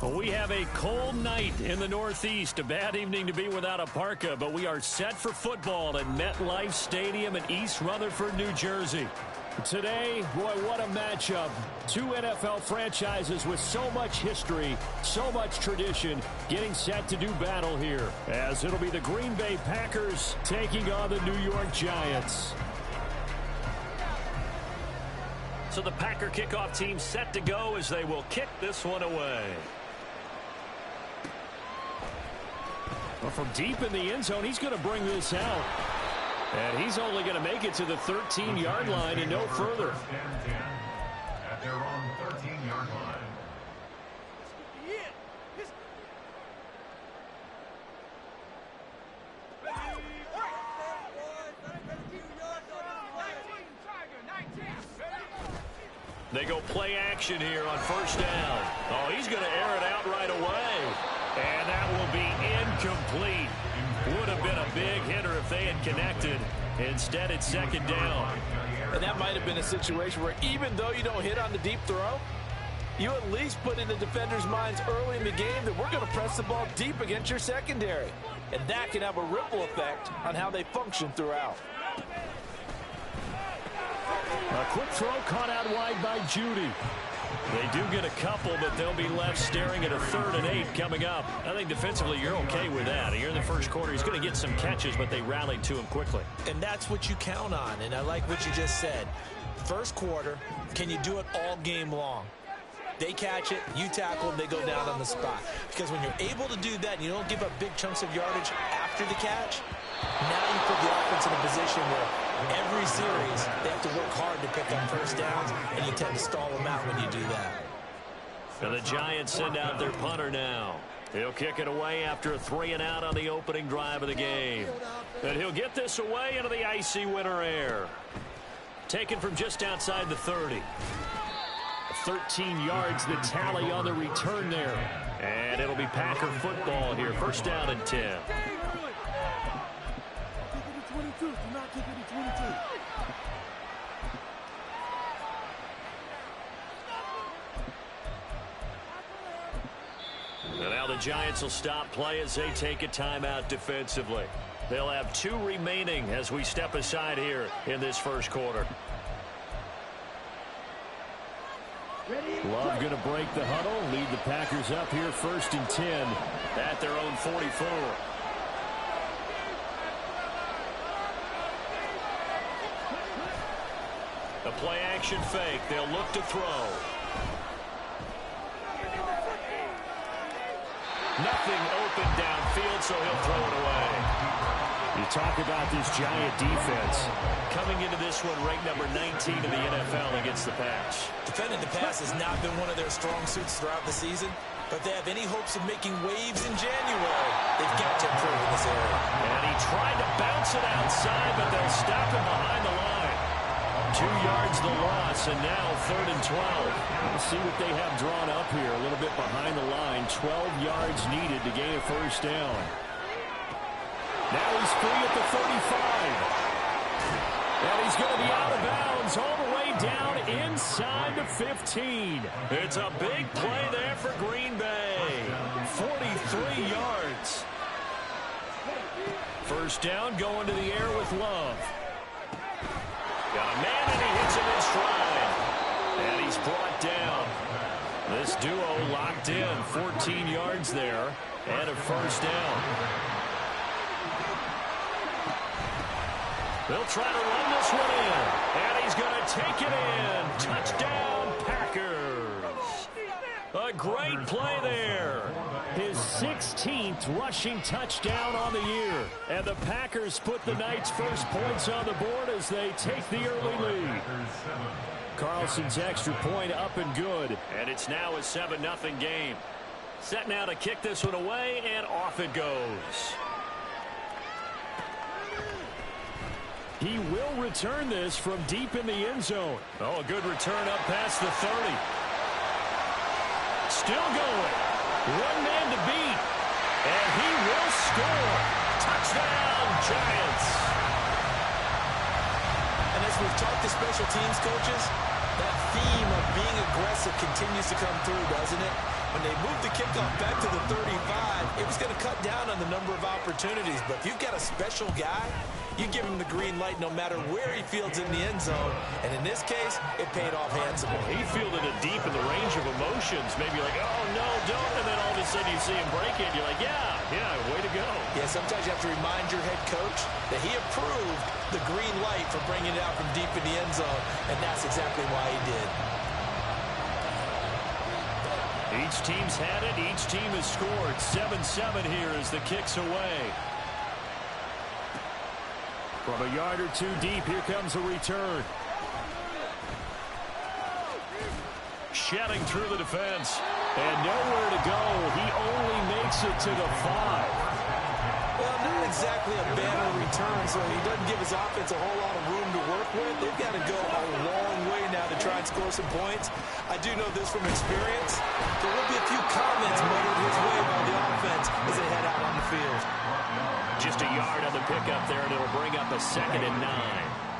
We have a cold night in the Northeast. A bad evening to be without a parka, but we are set for football at MetLife Stadium in East Rutherford, New Jersey. Today, boy, what a matchup. Two NFL franchises with so much history, so much tradition, getting set to do battle here, as it'll be the Green Bay Packers taking on the New York Giants. So the Packer kickoff team set to go as they will kick this one away. Well, from deep in the end zone, he's going to bring this out. And he's only going to make it to the 13-yard line and no further. At their own 13-yard line. They go play action here on first down. Oh, he's going to air it out right away. And that will be incomplete. Would have been a big hitter if they had connected. Instead, it's second down. And that might have been a situation where even though you don't hit on the deep throw, you at least put in the defender's minds early in the game that we're going to press the ball deep against your secondary. And that can have a ripple effect on how they function throughout. A quick throw caught out wide by Judy. They do get a couple, but they'll be left staring at a 3rd and 8 coming up. I think defensively you're okay with that. Here in the first quarter, he's going to get some catches, but they rallied to him quickly. And that's what you count on, and I like what you just said. First quarter, can you do it all game long? They catch it, you tackle them, they go down on the spot. Because when you're able to do that and you don't give up big chunks of yardage after the catch, now you put the offense in a position where every series they have to work hard to pick up first downs, and you tend to stall them out when you do that. And the Giants send out their punter now. He'll kick it away after a 3-and-out on the opening drive of the game. And he'll get this away into the icy winter air. Taken from just outside the 30. 13 yards the tally on the return there. And it'll be Packer football here. First down and 10. And now the Giants will stop play as they take a timeout defensively. They'll have 2 remaining as we step aside here in this first quarter. Love going to break the huddle, lead the Packers up here 1st and 10 at their own 44. A play action fake. They'll look to throw. Nothing open downfield, so he'll throw it away. You talk about this Giant defense. Coming into this one, ranked number 19 in the NFL against the pass. Defending the pass has not been one of their strong suits throughout the season, but they have any hopes of making waves in January, they've got to improve in this area. And he tried to bounce it outside, but they'll stop him behind the line. 2 yards the loss, and now 3rd and 12. We'll see what they have drawn up here. A little bit behind the line. 12 yards needed to gain a first down. Now he's free at the 35. And he's going to be out of bounds all the way down inside the 15. It's a big play there for Green Bay. 43 yards. First down going to the air with Love. Got a man, and he hits him in stride. And he's brought down. This duo locked in. 14 yards there and a first down. They'll try to run this one in. And he's going to take it in. Touchdown, Packers. A great play there. His 16th rushing touchdown on the year. And the Packers put the night's first points on the board as they take the early lead. Carlson's extra point up and good. And it's now a 7-0 game. Set now to kick this one away, and off it goes. He will return this from deep in the end zone. Oh, a good return up past the 30. Still going. One man to beat. And he will score. Touchdown, Giants. And as we've talked to special teams coaches, that theme of being aggressive continues to come through, doesn't it? When they moved the kickoff back to the 35, it was going to cut down on the number of opportunities. But if you've got a special guy, you give him the green light no matter where he fields in the end zone. And in this case, it paid off handsomely. He fielded it deep in the range of emotions. Maybe like, oh, no, don't. And then all of a sudden you see him break it. You're like, yeah, way to go. Yeah, sometimes you have to remind your head coach that he approved the green light for bringing it out from deep in the end zone. And that's exactly why he did. Each team's had it. Each team has scored. 7-7 here as the kick's away. From a yard or two deep, here comes a return. Shedding through the defense. And nowhere to go. He only makes it to the 5. Well, not exactly a banner return, so he doesn't give his offense a whole lot of room to work with. They've got to go a long way now to try and score some points. I do know this from experience. There will be a few comments muttered his way by the offense as they head out on the field. Just a yard on the pickup there, and it'll bring up a 2nd and 9.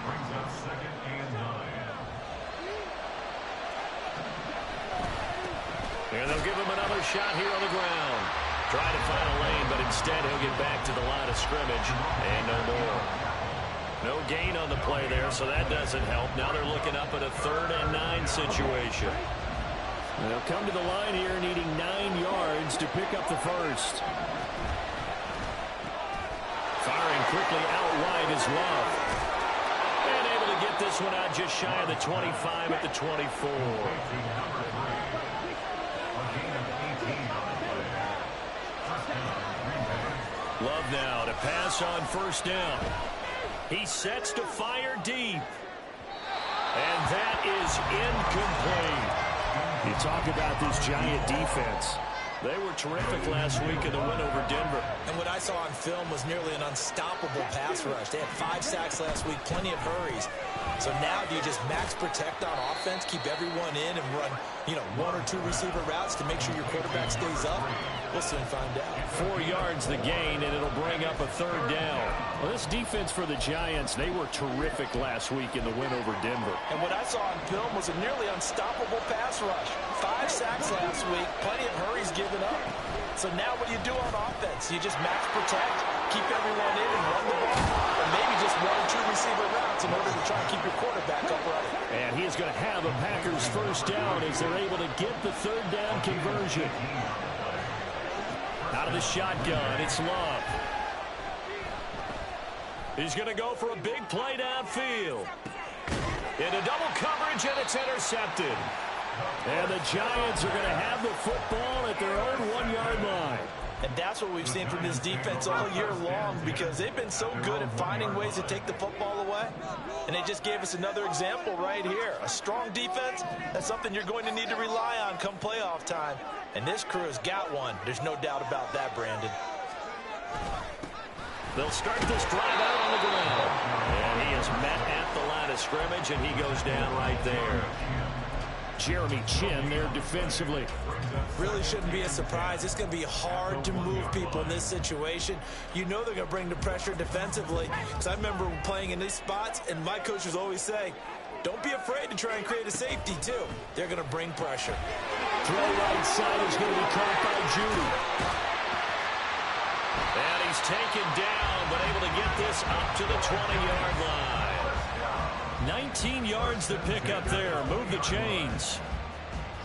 Brings up 2nd and 9. And they'll give him another shot here on the ground. Try to find a lane, but instead he'll get back to the line of scrimmage, and no more. No gain on the play there, so that doesn't help. Now they're looking up at a 3rd and 9 situation. They'll come to the line here needing 9 yards to pick up the first. Firing quickly out wide is Love. And able to get this one out just shy of the 25 at the 24. Love now to pass on 1st down. He sets to fire deep. And that is incomplete. You talk about this Giant defense. They were terrific last week in the win over Denver. And what I saw on film was nearly an unstoppable pass rush. They had 5 sacks last week, plenty of hurries. So now do you just max protect on offense, keep everyone in, and run, 1 or 2 receiver routes to make sure your quarterback stays up? We'll soon find out. 4 yards the gain, and it'll bring up a 3rd down. Well, this defense for the Giants, they were terrific last week in the win over Denver. And what I saw on film was a nearly unstoppable pass rush. 5 sacks last week, plenty of hurries given up. So now what do you do on offense? You just max protect, keep everyone in, and run the ball, or maybe just 1 or 2 receiver routes in order to try and keep your quarterback upright. And he is going to have a Packers 1st down as they're able to get the 3rd down conversion. Out of the shotgun, it's Love. He's going to go for a big play downfield. Into double coverage, and it's intercepted. And the Giants are going to have the football at their own 1-yard line. And that's what we've seen from this defense all year long, because they've been so good at finding ways to take the football away. And they just gave us another example right here. A strong defense, that's something you're going to need to rely on come playoff time. And this crew has got one. There's no doubt about that, Brandon. They'll start this drive out on the ground. And he is met at the line of scrimmage, and he goes down right there. Jeremy Chin there defensively. Really shouldn't be a surprise. It's going to be hard to move people in this situation. You know they're going to bring the pressure defensively. Because I remember playing in these spots, and my coaches always say, don't be afraid to try and create a safety, too. They're going to bring pressure. Throw right side is going to be caught by Judy. And he's taken down, but able to get this up to the 20-yard line. 19 yards to pick up there. Move the chains.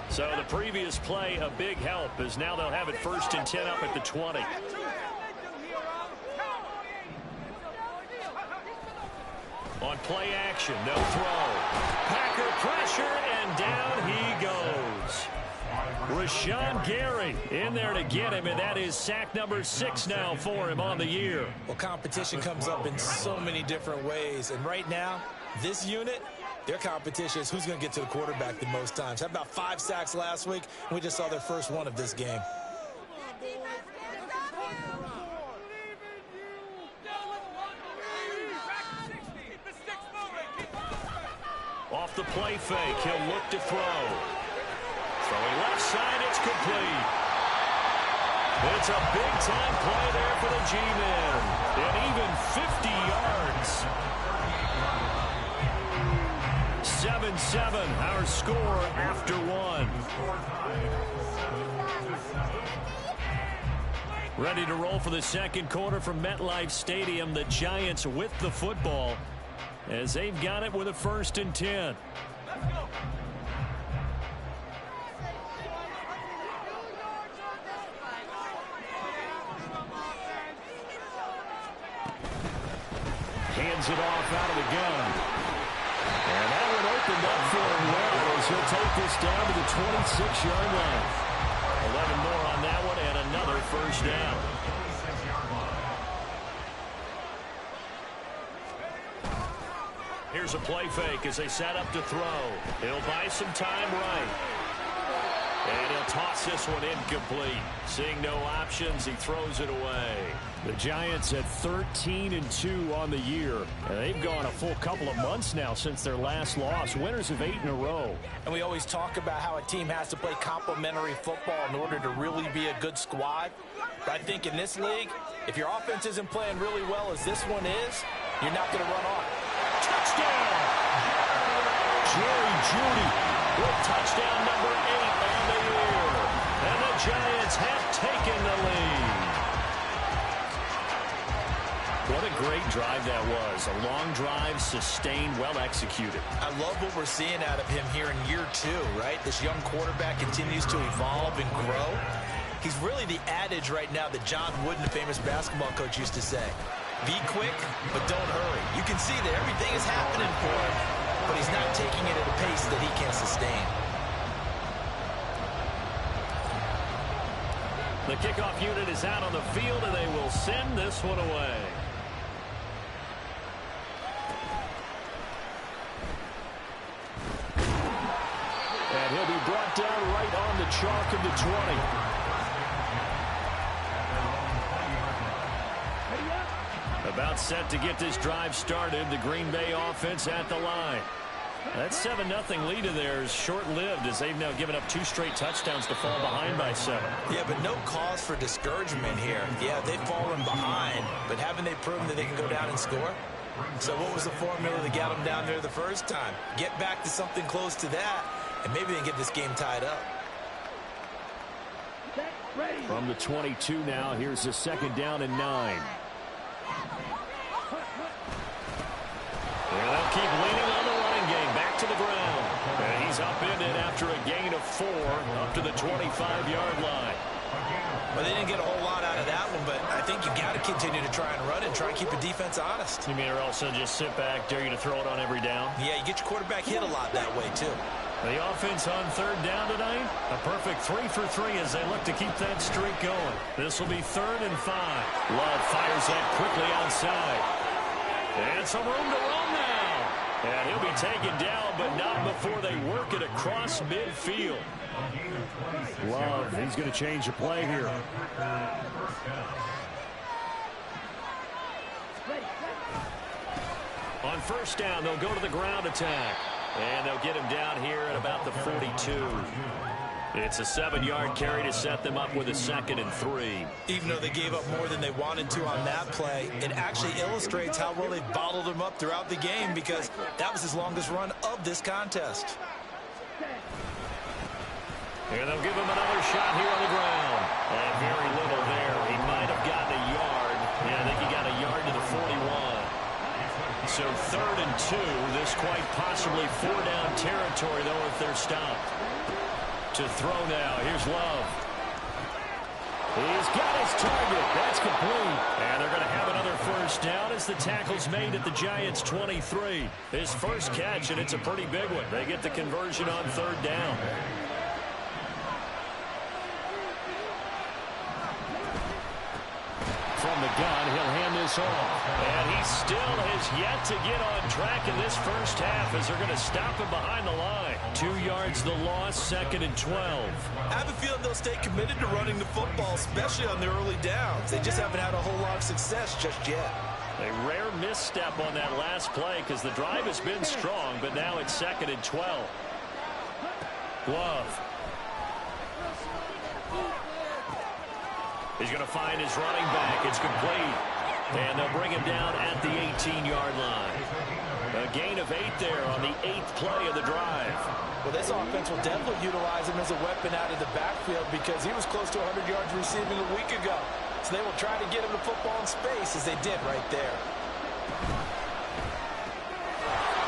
So the previous play, a big help, as now they'll have it 1st and 10 up at the 20. On play action, no throw. Packer pressure, and down he goes. Rashawn Gary in there to get him, and that is sack number 6 now for him on the year. Well, competition comes up in so many different ways, and right now, this unit, their competition is who's going to get to the quarterback the most times. How about 5 sacks last week? We just saw their first one of this game. Off the play fake, he'll look to throw. Throwing left side, it's complete. It's a big-time play there for the G-men. And even 50 yards. 7-7, our score after one. Ready to roll for the second quarter from MetLife Stadium. The Giants with the football as they've got it with a 1st and 10. Hands it off out of the gun. And that one opened up for him well as he'll take this down to the 26-yard line. 11 more on that one and another 1st down. Here's a play fake as they set up to throw. He'll buy some time right. And he'll toss this one incomplete. Seeing no options, he throws it away. The Giants at 13-2 on the year. And they've gone a full couple of months now since their last loss. Winners of 8 in a row. And we always talk about how a team has to play complementary football in order to really be a good squad. But I think in this league, if your offense isn't playing really well as this one is, you're not going to run on. Touchdown! Jerry Jeudy with touchdown number 8 on the year. And the Giants have taken the lead. What a great drive that was. A long drive, sustained, well executed. I love what we're seeing out of him here in year 2, right? This young quarterback continues to evolve and grow. He's really the adage right now that John Wooden, the famous basketball coach, used to say. Be quick, but don't hurry. You can see that everything is happening for him, but he's not taking it at a pace that he can sustain. The kickoff unit is out on the field, and they will send this one away. And he'll be brought down right on the chalk of the 20. About set to get this drive started. The Green Bay offense at the line. That 7-0 lead of theirs short-lived as they've now given up 2 straight touchdowns to fall behind by 7. Yeah, but no cause for discouragement here. Yeah, they've fallen behind, but haven't they proven that they can go down and score? So what was the formula that got them down there the first time? Get back to something close to that, and maybe they can get this game tied up. From the 22 now, here's the 2nd down and 9. And they'll keep leaning on the running game. Back to the ground. And he's upended after a gain of 4 up to the 25-yard line. Well, they didn't get a whole lot out of that one, but I think you got to continue to try and run and try and keep the defense honest. You mean or else just sit back, dare you to throw it on every down? Yeah, you get your quarterback hit a lot that way, too. The offense on 3rd down tonight. A perfect 3 for 3 as they look to keep that streak going. This will be 3rd and 5. Love fires that quickly outside. And some room to run now. And he'll be taken down, but not before they work it across midfield. Love, he's going to change the play here. On 1st down, they'll go to the ground attack. And they'll get him down here at about the 42. It's a 7-yard carry to set them up with a 2nd and 3. Even though they gave up more than they wanted to on that play, it actually illustrates how well they've bottled him up throughout the game because that was his longest run of this contest. And they'll give him another shot here on the ground. And very little there. He might have gotten a yard. Yeah, I think he got a yard to the 41. So 3rd and 2. This quite possibly 4-down territory, though, if they're stopped. To throw now. Here's Love. He's got his target. That's complete. And they're going to have another 1st down as the tackle's made at the Giants' 23. His first catch, and it's a pretty big one. They get the conversion on 3rd down. From the gun, he'll hand this off. And he still has yet to get on track in this first half as they're going to stop him behind the line. 2 yards the loss, 2nd and 12. I have a feeling they'll stay committed to running the football, especially on their early downs. They just haven't had a whole lot of success just yet. A rare misstep on that last play because the drive has been strong, but now it's 2nd and 12. Love. He's going to find his running back. It's complete. And they'll bring him down at the 18-yard line. A gain of 8 there on the 8th play of the drive. Well, this offense will definitely utilize him as a weapon out of the backfield because he was close to 100 yards receiving a week ago. So they will try to get him the football in space as they did right there.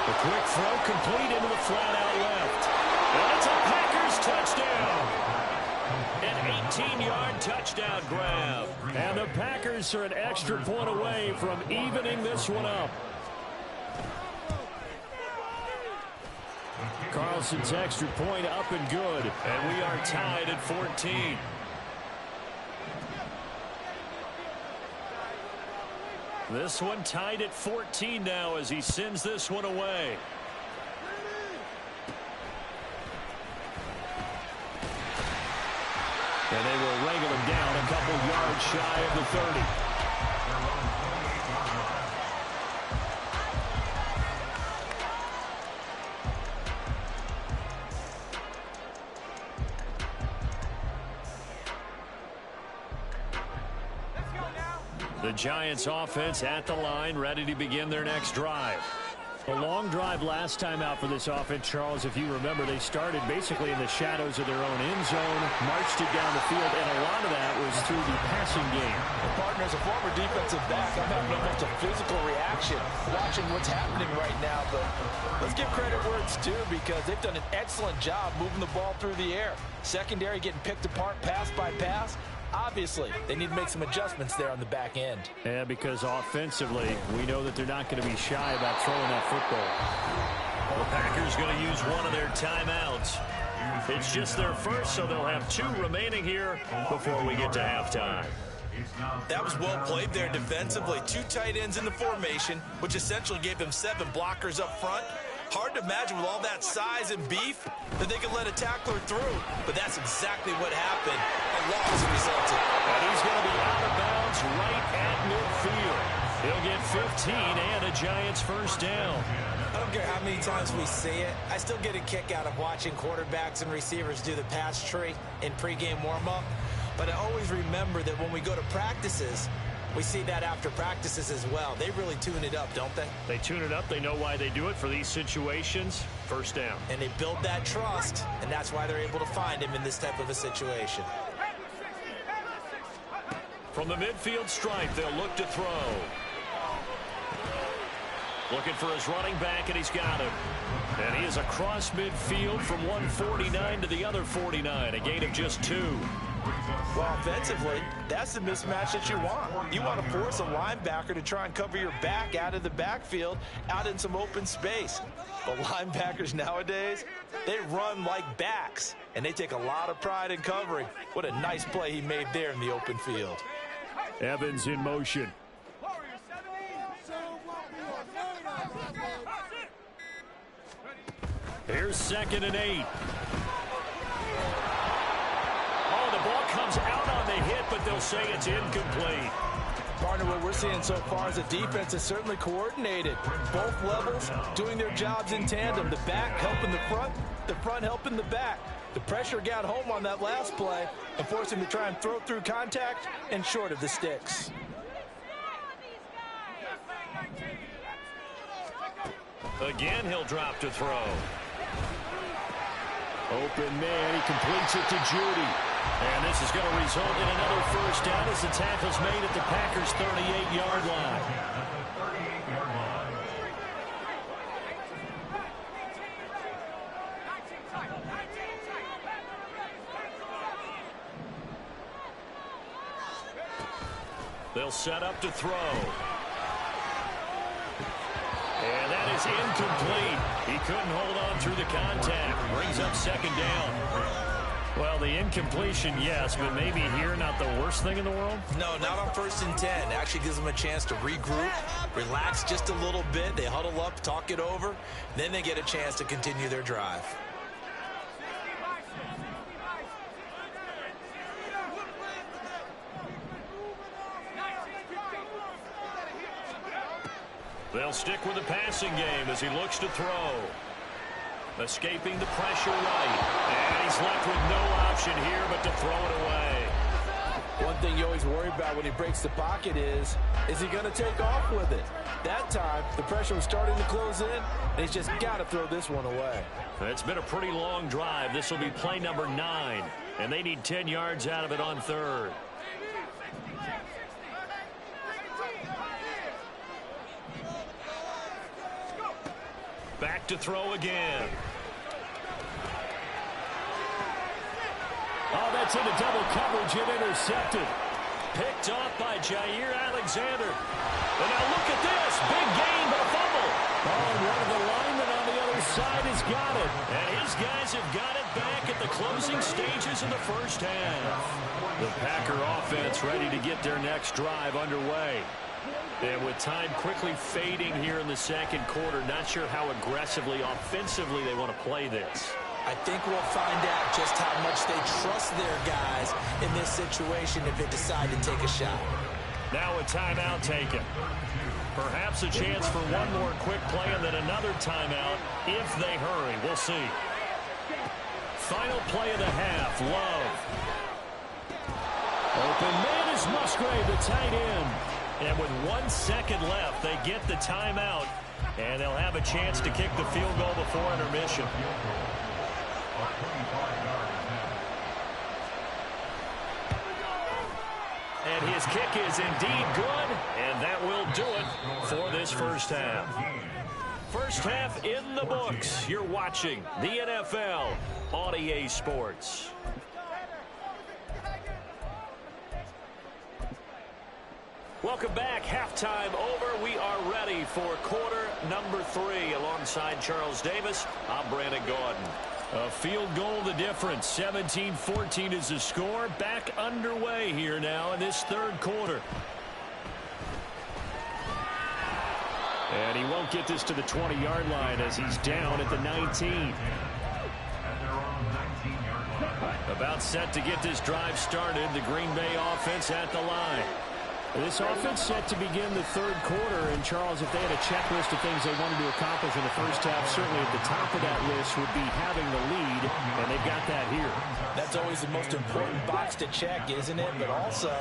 A quick throw complete into the flat out left. And it's a Packers touchdown. An 18-yard touchdown grab. And the Packers are an extra point away from evening this one up. Carlson's extra point up and good. And we are tied at 14. This one tied at 14 now as he sends this one away. And they will wrangle him down a couple yards shy of the 30. The Giants offense at the line, ready to begin their next drive. A long drive last time out for this offense, Charles. If you remember, they started basically in the shadows of their own end zone, marched it down the field, and a lot of that was through the passing game. Well, partner, as a former defensive back, I'm having almost a physical reaction watching what's happening right now. But let's give credit where it's due because they've done an excellent job moving the ball through the air. Secondary getting picked apart pass by pass. Obviously, they need to make some adjustments there on the back end. Yeah, because offensively, we know that they're not going to be shy about throwing that football. The Packers going to use one of their timeouts. It's just their first, so they'll have 2 remaining here before we get to halftime. That was well played there defensively. 2 tight ends in the formation, which essentially gave them 7 blockers up front. Hard to imagine with all that size and beef that they could let a tackler through. But that's exactly what happened. A loss resulted. And he's going to be out of bounds right at midfield. He'll get 15 and a Giants first down. I don't care how many times we see it. I still get a kick out of watching quarterbacks and receivers do the pass tree in pregame warm-up. But I always remember that when we go to practices, we see that after practices as well. They really tune it up, don't they? They tune it up. They know why they do it for these situations. First down. And they build that trust, and that's why they're able to find him in this type of a situation. From the midfield stripe, they'll look to throw. Looking for his running back, and he's got him. And he is across midfield from 149 to the other 49, a gain of just 2. Well, offensively, that's the mismatch that you want. You want to force a linebacker to try and cover your back out of the backfield, out in some open space. But linebackers nowadays, they run like backs, and they take a lot of pride in covering. What a nice play he made there in the open field. Evans in motion. Here's 2nd and 8. Oh, the ball comes out on the hit, but they'll say it's incomplete. Partner, what we're seeing so far is a defense is certainly coordinated. Both levels doing their jobs in tandem. The back helping the front helping the back. The pressure got home on that last play and forced him to try and throw through contact and short of the sticks. Again, he'll drop to throw. Open man, he completes it to Judy. And this is going to result in another first down as the tackle's made at the Packers' 38-yard line. They'll set up to throw. And that is incomplete. He couldn't hold on through the contact. Brings up 2nd down. Well, the incompletion, yes, but maybe here not the worst thing in the world? No, not on 1st and 10. Actually gives them a chance to regroup, relax just a little bit. They huddle up, talk it over. Then they get a chance to continue their drive. They'll stick with the passing game as he looks to throw. Escaping the pressure right. And he's left with no option here but to throw it away. One thing you always worry about when he breaks the pocket is he going to take off with it? That time, the pressure was starting to close in, and he's just got to throw this one away. It's been a pretty long drive. This will be play number 9, and they need 10 yards out of it on third. Back to throw again. Oh, that's into double coverage and intercepted. Picked off by Jair Alexander. And now look at this. Big gain, but a fumble. Oh, and one of the linemen on the other side has got it. And his guys have got it back at the closing stages of the first half. The Packer offense ready to get their next drive underway. And with time quickly fading here in the second quarter, not sure how aggressively, offensively they want to play this. I think we'll find out just how much they trust their guys in this situation if they decide to take a shot. Now a timeout taken. Perhaps a chance for one more quick play and then another timeout if they hurry. We'll see. Final play of the half. Love. Open man is Musgrave, the tight end. And with 1 second left, they get the timeout. And they'll have a chance to kick the field goal before intermission. And his kick is indeed good. And that will do it for this first half. First half in the books. You're watching the NFL on EA Sports. Welcome back. Halftime over. We are ready for quarter number 3. Alongside Charles Davis, I'm Brandon Gordon. A field goal the difference. 17-14 is the score. Back underway here now in this third quarter. And he won't get this to the 20-yard line as he's down at the 19. About set to get this drive started. The Green Bay offense at the line. This offense set to begin the third quarter. And, Charles, if they had a checklist of things they wanted to accomplish in the first half, certainly at the top of that list would be having the lead, and they've got that here. That's always the most important box to check, isn't it? But also,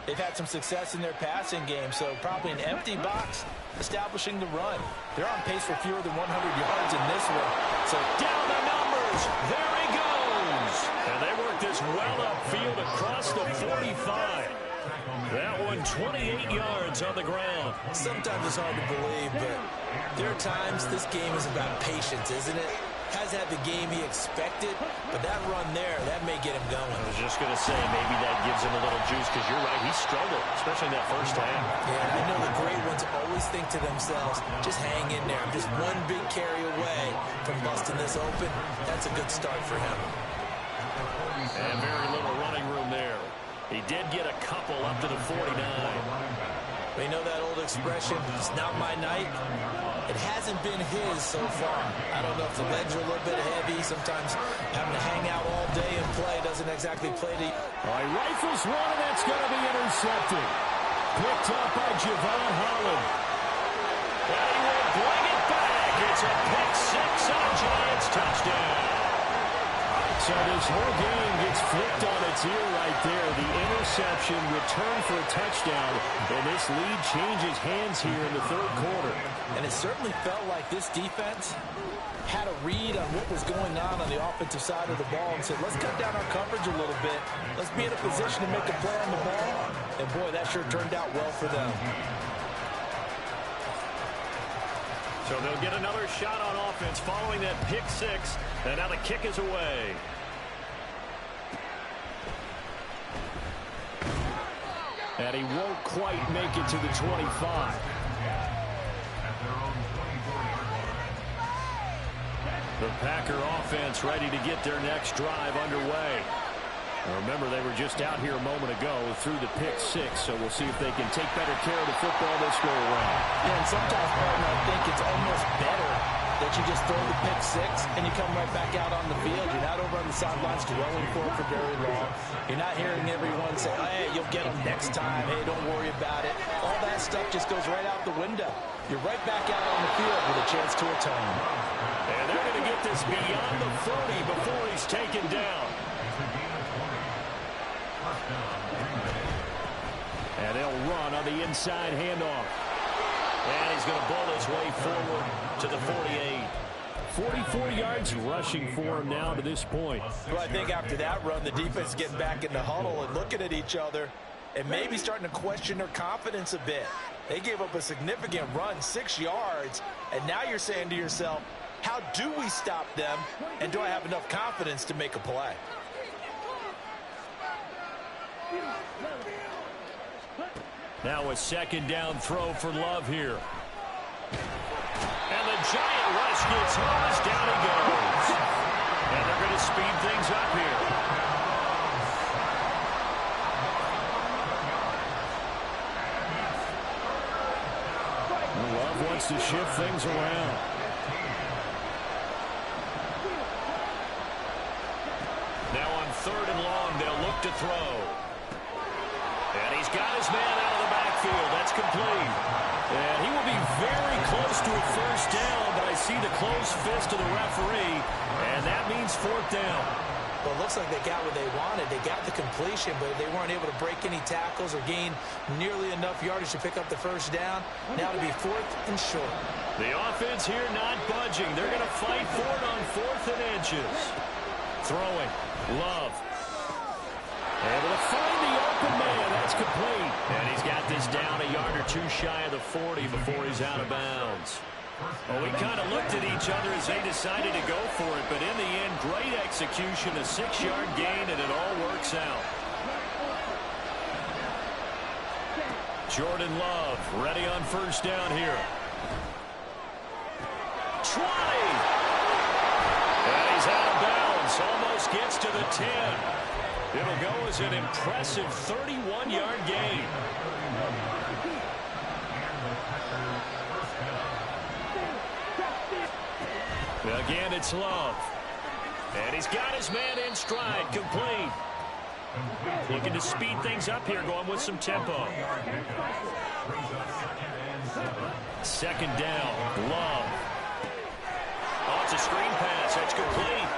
they've had some success in their passing game, so probably an empty box establishing the run. They're on pace for fewer than 100 yards in this one. So down the numbers. There he goes. And they work this well upfield across the 45. That one 28 yards on the ground. Sometimes it's hard to believe, but there are times this game is about patience, isn't it? Has had the game he expected, but that run there, that may get him going. I was just going to say, maybe that gives him a little juice, because you're right, he struggled, especially in that first half. Yeah, I know the great ones always think to themselves, just hang in there. I'm just one big carry away from busting this open. That's a good start for him. And very little running room there. He did get a couple up to the 49. We know that old expression, it's not my night. It hasn't been his so far. I don't know if the legs are a little bit heavy. Sometimes having to hang out all day and play doesn't exactly play to you. All right, rifles one, and that's going to be intercepted. Picked up by Javon Holland. And he will bring it back. It's a pick six on a Giants touchdown. So this whole game gets flipped on its ear right there. The interception, return for a touchdown, and this lead changes hands here in the third quarter. And it certainly felt like this defense had a read on what was going on the offensive side of the ball and said, let's cut down our coverage a little bit. Let's be in a position to make a play on the ball. And, boy, that sure turned out well for them. So they'll get another shot on offense following that pick six. And now the kick is away. And he won't quite make it to the 25. The Packer offense ready to get their next drive underway. Now remember, they were just out here a moment ago through the pick six, so we'll see if they can take better care of the football this go around. Yeah, and sometimes, partner, I think it's almost better that you just throw the pick six and you come right back out on the field. You're not over on the sidelines dwelling for it for very long. You're not hearing everyone say, hey, you'll get them next time. Hey, don't worry about it. All that stuff just goes right out the window. You're right back out on the field with a chance to atone. And they're going to get this beyond the 30 before he's taken down. And they'll run on the inside handoff. And he's going to bowl his way forward to the 48. 44 yards rushing for him now to this point. Well, I think after that run, the defense is getting back in the huddle and looking at each other and maybe starting to question their confidence a bit. They gave up a significant run, 6 yards, and now you're saying to yourself, how do we stop them, and do I have enough confidence to make a play? Now a second down throw for Love here. And the giant rush gets home as down he goes. And they're going to speed things up here. Love wants to shift things around. Now on 3rd and long, they'll look to throw. And he's got his man out of the backfield. That's complete. And he will be very close to a first down, but I see the closed fist of the referee, and that means 4th down. Well, it looks like they got what they wanted. They got the completion, but they weren't able to break any tackles or gain nearly enough yardage to pick up the first down. Now to be 4th and short. The offense here not budging. They're going to fight for it on 4th and inches. Throwing. Love. Able to find the open man. That's complete. And he's got this down a yard or two shy of the 40 before he's out of bounds. Well, we kind of looked at each other as they decided to go for it, but in the end, great execution, a 6-yard gain, and it all works out. Jordan Love ready on first down here. 20! And he's out of bounds, almost gets to the 10. It'll go as an impressive 31-yard gain. Again, it's Love. And he's got his man in stride, complete. Looking to speed things up here, going with some tempo. 2nd down, Love. Oh, it's a screen pass. That's complete.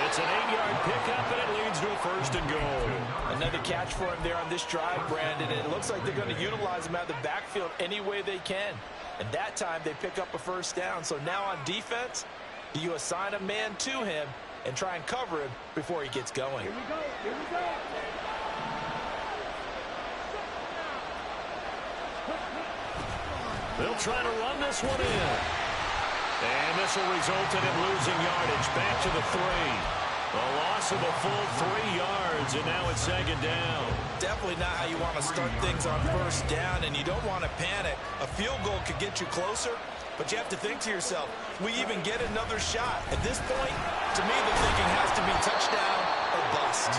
It's an 8-yard pickup, and it leads to a 1st and goal. Another catch for him there on this drive, Brandon. And it looks like they're going to utilize him out of the backfield any way they can. And that time they pick up a 1st down. So now on defense, do you assign a man to him and try and cover him before he gets going? Here we go. Here we go. They'll try to run this one in. And this will result in him losing yardage. Back to the 3. A loss of a full 3 yards, and now it's 2nd down. Definitely not how you want to start things on 1st down, and you don't want to panic. A field goal could get you closer, but you have to think to yourself, we even get another shot. At this point, to me, the thinking has to be touchdown or bust.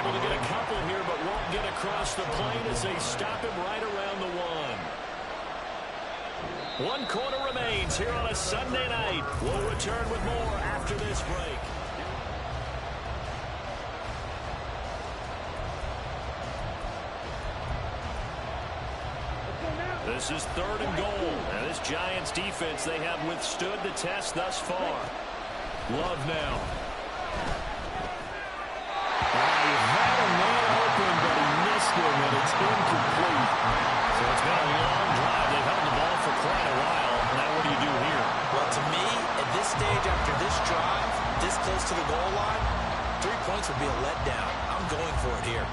Able to get a couple here, but won't get across the plane as they stop him right around the 1. 1 quarter remains here on a Sunday night. We'll return with more after this break. This is 3rd and goal. Now this Giants defense, they have withstood the test thus far. Love now. He had a man open, but he missed him, and it's incomplete. So it's been a long drive. They've held the ball for quite a while. Now what do you do here? Well, to me, at this stage after this drive, this close to the goal line, 3 points would be a letdown. I'm going for it here.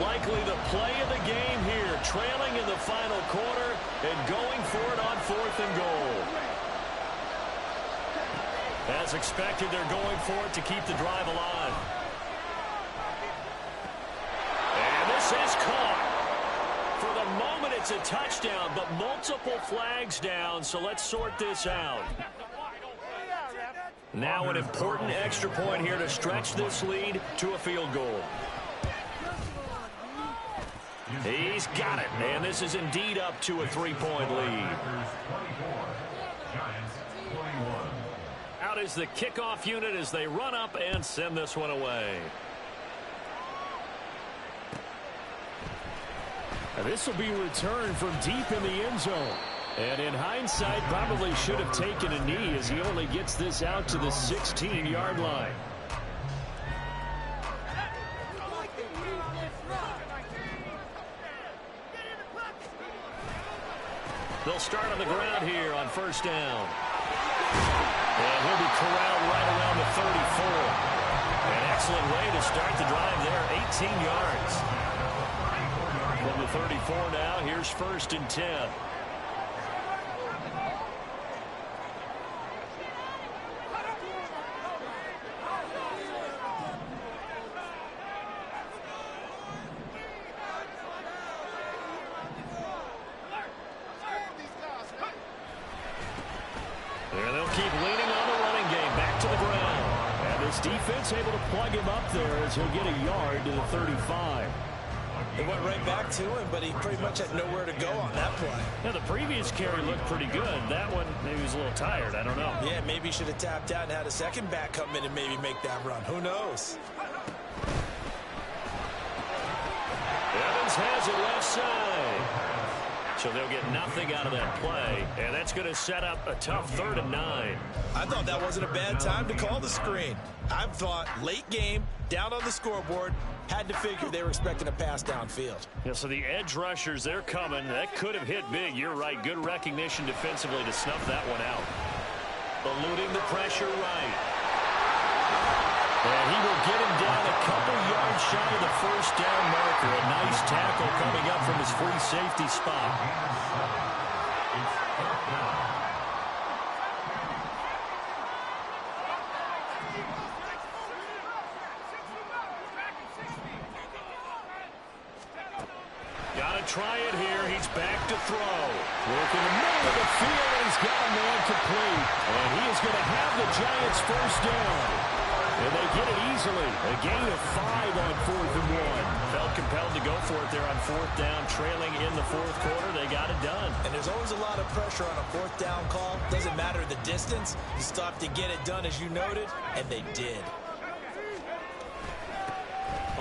Likely the play of the game here, trailing in the final quarter and going for it on 4th and goal. As expected, they're going for it to keep the drive alive. And this is caught. For the moment, it's a touchdown, but multiple flags down, so let's sort this out. Now an important extra point here to stretch this lead to a field goal. He's got it, and this is indeed up to a 3-point lead. Out is the kickoff unit as they run up and send this one away. And this will be returned from deep in the end zone. And in hindsight, probably should have taken a knee as he only gets this out to the 16-yard line. They'll start on the ground here on first down. And he'll be corralled right around the 34. An excellent way to start the drive there, 18 yards. From the 34 now, here's first and 10. And they'll keep leaning on the running game back to the ground. And this defense able to plug him up there as he'll get a yard to the 35. They went right back to him, but he pretty much had nowhere to go on that play. Now, the previous carry looked pretty good. That one, maybe he was a little tired. I don't know. Yeah, maybe he should have tapped out and had a second back come in and maybe make that run. Who knows? Evans has it left side. So they'll get nothing out of that play. And that's going to set up a tough 3rd and 9. I thought that wasn't a bad time to call the screen. I thought late game, down on the scoreboard, had to figure they were expecting a pass downfield. Yeah, so the edge rushers, they're coming. That could have hit big. You're right. Good recognition defensively to snuff that one out. Eluding the pressure right. And he will get him down a couple yards shy of the first down marker. A nice tackle coming up from his free safety spot. Gotta try it here. He's back to throw. Work in the middle of the field, and he's got a man complete. And he is going to have the Giants first down. And they get it easily. A gain of 5 on 4th and 1. Felt compelled to go for it there on 4th down. Trailing in the 4th quarter. They got it done. And there's always a lot of pressure on a 4th down call. Doesn't matter the distance. You still have to get it done, as you noted, and they did.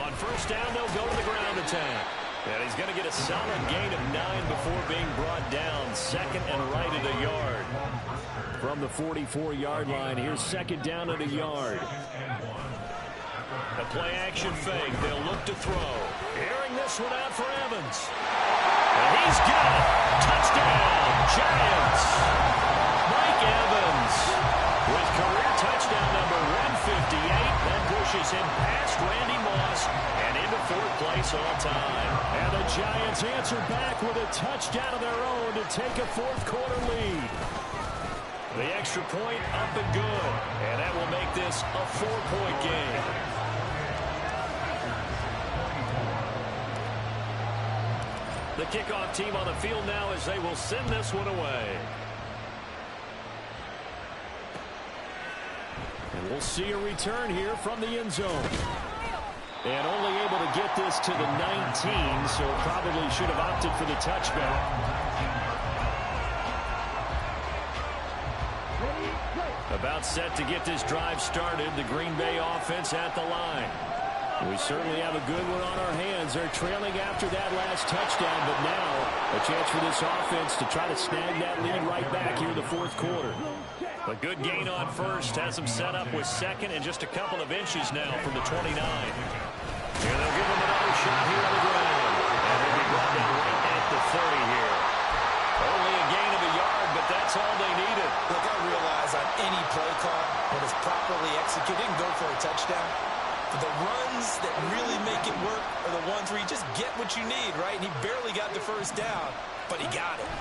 On first down, they'll go to the ground attack. And he's going to get a solid gain of 9 before being brought down. 2nd and right at a yard. From the 44-yard line, here's 2nd down at a yard. A play-action fake. They'll look to throw. Airing this one out for Evans. And he's got it. Touchdown, Giants. Mike Evans with career touchdown number 158. That pushes him past Randy Moss and into 4th place all time. And the Giants answer back with a touchdown of their own to take a 4th quarter lead. The extra point up and good. And that will make this a 4-point game. The kickoff team on the field now as they will send this one away. And we'll see a return here from the end zone. And only able to get this to the 19, so probably should have opted for the touchback. About set to get this drive started. The Green Bay offense at the line. We certainly have a good one on our hands. They're trailing after that last touchdown, but now a chance for this offense to try to snag that lead right back here in the 4th quarter. A good gain on first. Has them set up with 2nd and just a couple of inches now from the 29. Here they'll give them another shot here on the ground. And they'll be brought down right at the 30 here. Only a gain of a yard, but that's all they needed. Look, I realize on any play call, when it's properly executed and go for a touchdown, the runs that really make it work are the ones where you just get what you need, right? And he barely got the first down, but he got it.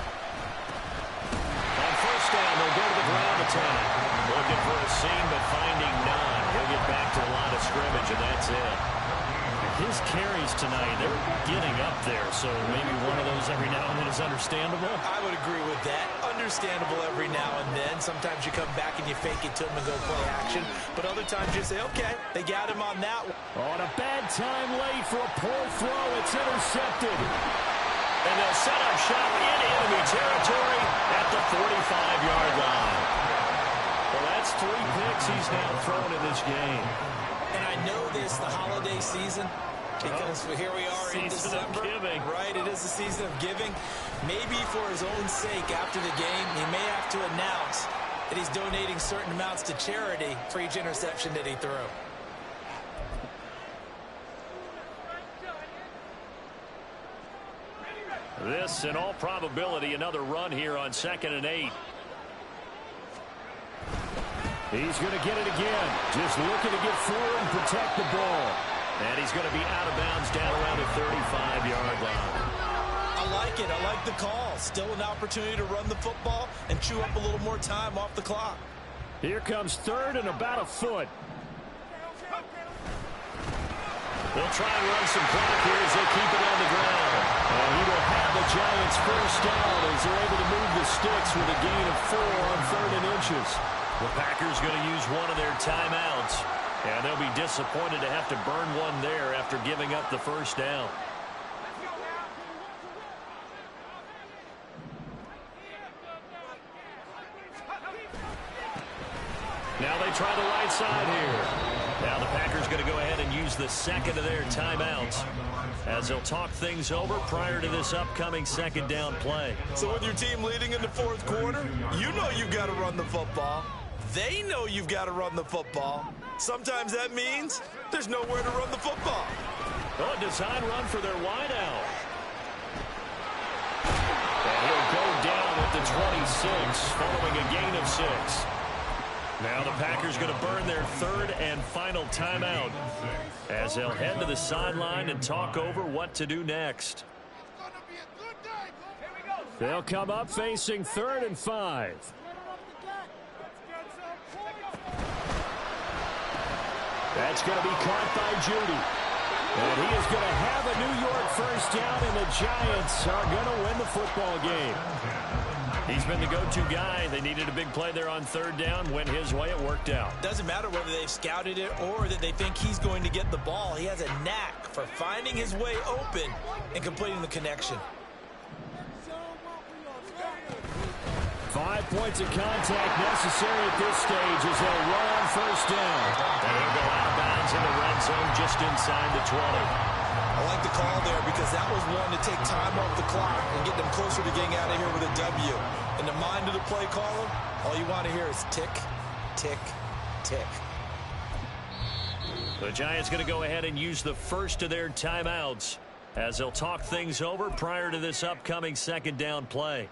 On first down, they'll go to the ground attack. Looking for a seam, but finding none. He'll get back to a line of scrimmage, and that's it. His carries tonight, they're getting up there, so maybe one of those every now and then is understandable. I would agree with that. Understandable every now and then. Sometimes you come back and you fake it to him and go play action, but other times you say, okay, they got him on that one. On a bad time late for a poor throw. It's intercepted. And they'll set up shop in enemy territory at the 45-yard line. Well, that's 3 picks he's now thrown in this game. And I know this, the holiday season, because here we are in December, right? It is the season of giving. Maybe for his own sake, after the game, he may have to announce that he's donating certain amounts to charity for each interception that he threw. This, in all probability, another run here on 2nd and 8. He's going to get it again. Just looking to get through and protect the ball. And he's going to be out of bounds down around the 35-yard line. I like it. I like the call. Still an opportunity to run the football and chew up a little more time off the clock. Here comes 3rd and about a foot. They'll try and run some clock here as they keep it on the ground. And he will have the Giants first down as they're able to move the sticks with a gain of 4 on 3rd and inches. The Packers going to use one of their timeouts. And they'll be disappointed to have to burn one there after giving up the first down. Now they try the right side here. Now the Packers going to go ahead and use the second of their timeouts as they'll talk things over prior to this upcoming 2nd down play. So with your team leading in the 4th quarter, you know you've got to run the football. They know you've got to run the football. Sometimes that means there's nowhere to run the football. Oh, a design run for their wideout. And he'll go down at the 26 following a gain of 6. Now the Packers going to burn their 3rd and final timeout as they'll head to the sideline and talk over what to do next. They'll come up facing 3rd and 5. That's going to be caught by Judy. And he is going to have a New York first down, and the Giants are going to win the football game. He's been the go-to guy. They needed a big play there on 3rd down. Went his way. It worked out. Doesn't matter whether they've scouted it or that they think he's going to get the ball. He has a knack for finding his way open and completing the connection. 5 points of contact necessary at this stage as they'll run on first down. And he'll go out of bounds in the red zone just inside the 20. I like the call there because that was one to take time off the clock and get them closer to getting out of here with a W. In the mind of the play caller, all you want to hear is tick, tick, tick. The Giants going to go ahead and use the first of their timeouts as they'll talk things over prior to this upcoming 2nd down play.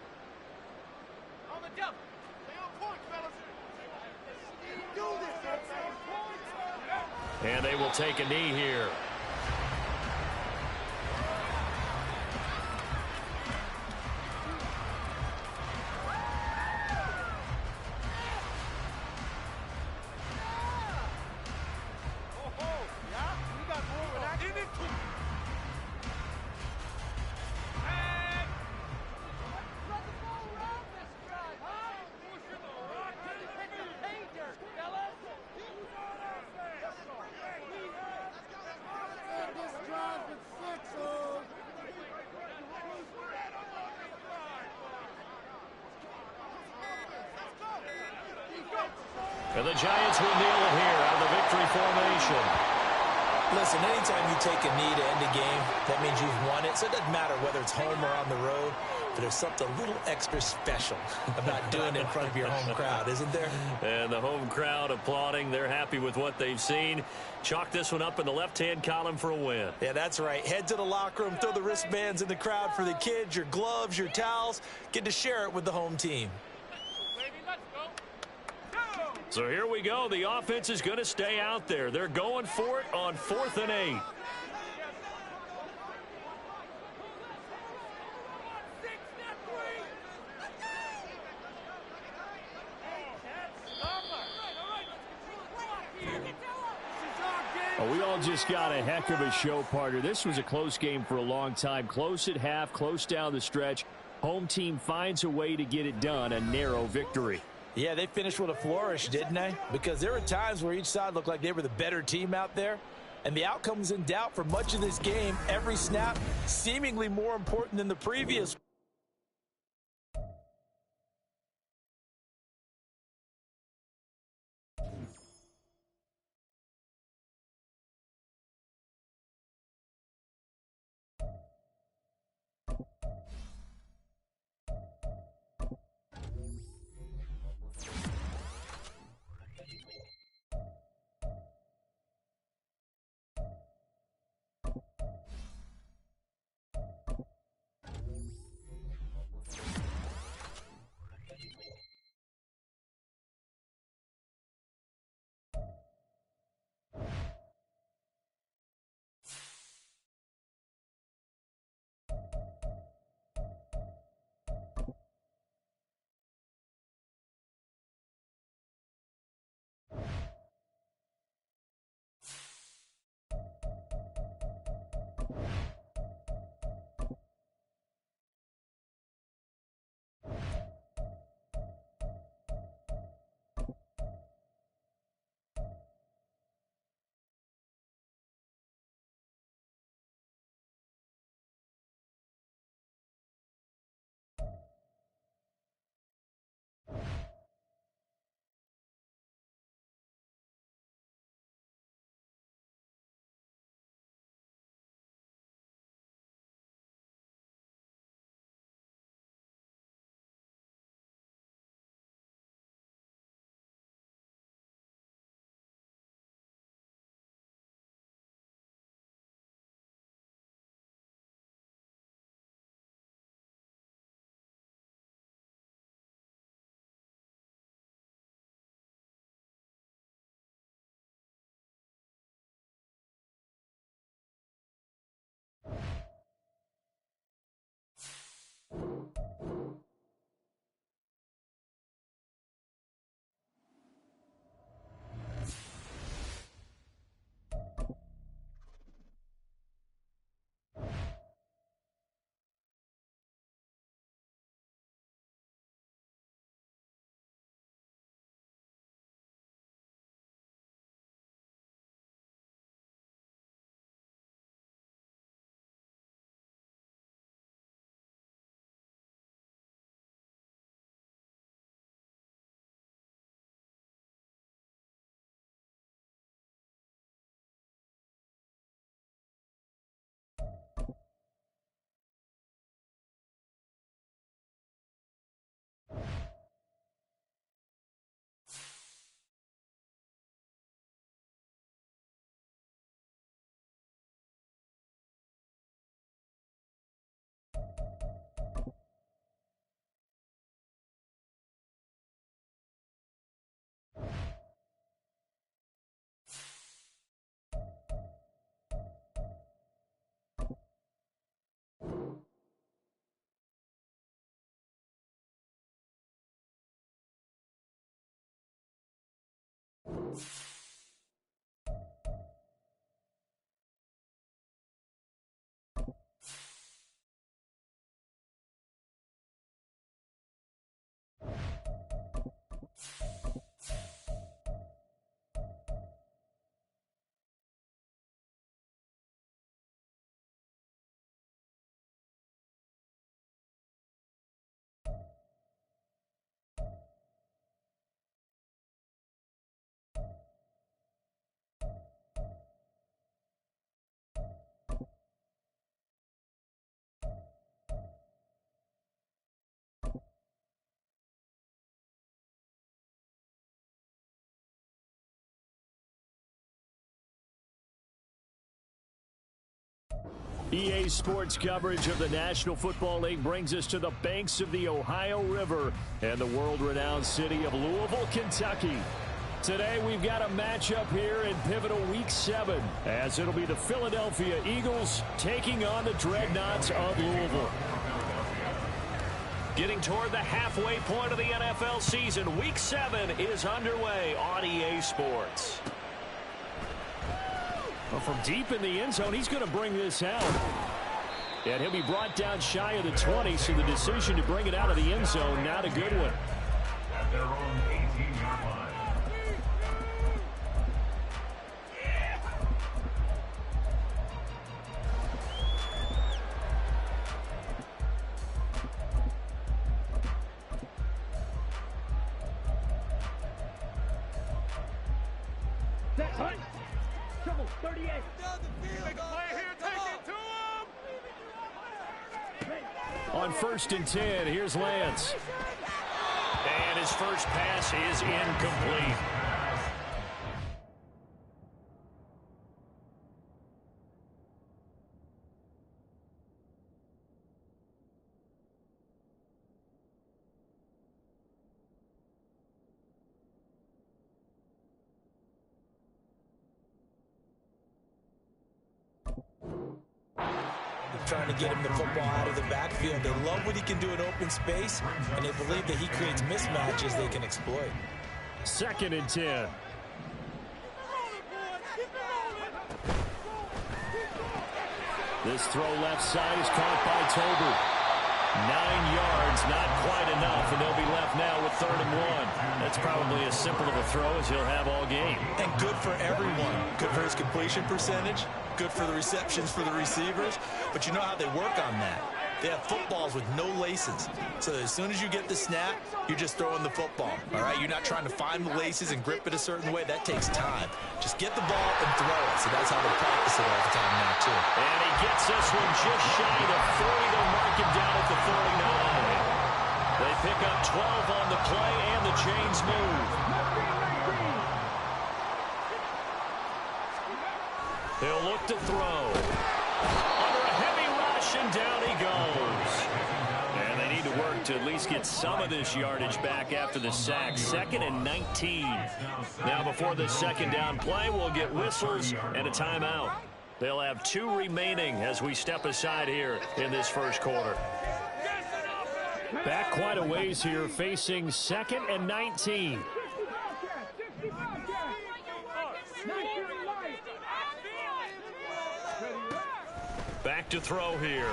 And they will take a knee here. And the Giants will kneel it here out of the victory formation. Listen, anytime you take a knee to end a game, that means you've won it. So it doesn't matter whether it's home or on the road, but there's something a little extra special about doing it in front of your home crowd, isn't there? And the home crowd applauding. They're happy with what they've seen. Chalk this one up in the left-hand column for a win. Yeah, that's right. Head to the locker room, throw the wristbands in the crowd for the kids, your gloves, your towels. Get to share it with the home team. So here we go. The offense is going to stay out there. They're going for it on 4th and 8. Well, we all just got a heck of a show, partner. This was a close game for a long time. Close at half, close down the stretch. Home team finds a way to get it done. A narrow victory. Yeah, they finished with a flourish, didn't they? Because there were times where each side looked like they were the better team out there. And the outcome was in doubt for much of this game. Every snap seemingly more important than the previous. EA Sports coverage of the National Football League brings us to the banks of the Ohio River and the world-renowned city of Louisville, Kentucky. Today we've got a matchup here in pivotal Week 7 as it'll be the Philadelphia Eagles taking on the Dreadnoughts of Louisville. Getting toward the halfway point of the NFL season, Week 7 is underway on EA Sports. Well, from deep in the end zone, he's going to bring this out. And he'll be brought down shy of the 20, so the decision to bring it out of the end zone, not a good one. At their own 18-yard line. On 1st and 10, here's Lance. And his first pass is incomplete. Trying to get him the football out of the backfield. They love what he can do in open space, and they believe that he creates mismatches they can exploit. 2nd and 10. This throw left side is caught by Tolbert. 9 yards, not quite enough, and they'll be left now with 3rd and 1. That's probably as simple of a throw as he'll have all game. And good for everyone. Good for his completion percentage. Good for the receptions for the receivers. But you know how they work on that. They have footballs with no laces. So as soon as you get the snap, you're just throwing the football. All right? You're not trying to find the laces and grip it a certain way. That takes time. Just get the ball and throw it. So that's how they practice it all the time now, too. And he gets this one just shy of 40. They'll mark him down at the 49. They pick up 12 on the play, and the chains move. He'll look to throw. Under a heavy rush, and down he goes. And they need to work to at least get some of this yardage back after the sack. 2nd and 19. Now before the second down play, we'll get whistles and a timeout. They'll have 2 remaining as we step aside here in this first quarter. Back quite a ways here, facing 2nd and 19. Back to throw here.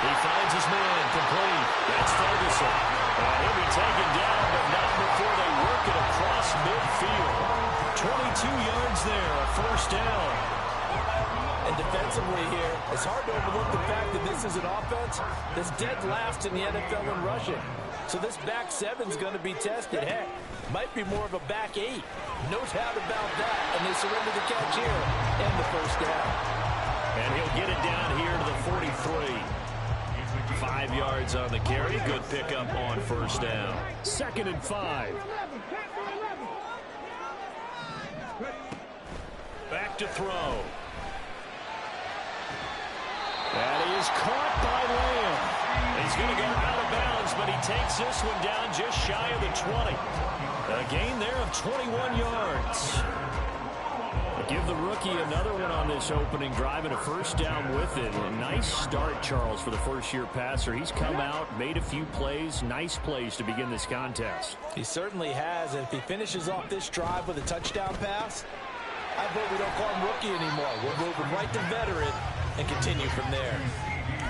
He finds his man, complete. That's Ferguson. And he'll be taken down, but not before they work it across midfield. 22 yards there, a first down. And defensively here, it's hard to overlook the fact that this is an offense that's dead last in the NFL in rushing. So this back 7's going to be tested. Heck, might be more of a back 8. No doubt about that. And they surrender the catch here and the first down. And he'll get it down here to the 43. 5 yards on the carry. Good pickup on first down. 2nd and 5. Back to throw. And he is caught by Lamb. He's going to go out of bounds, but he takes this one down just shy of the 20. A gain there of 21 yards. Give the rookie another one on this opening drive and a first down with it. A nice start, Charles, for the first-year passer. He's come out, made a few plays, nice plays to begin this contest. He certainly has, and if he finishes off this drive with a touchdown pass, I vote we don't call him rookie anymore. We'll move him right to veteran and continue from there.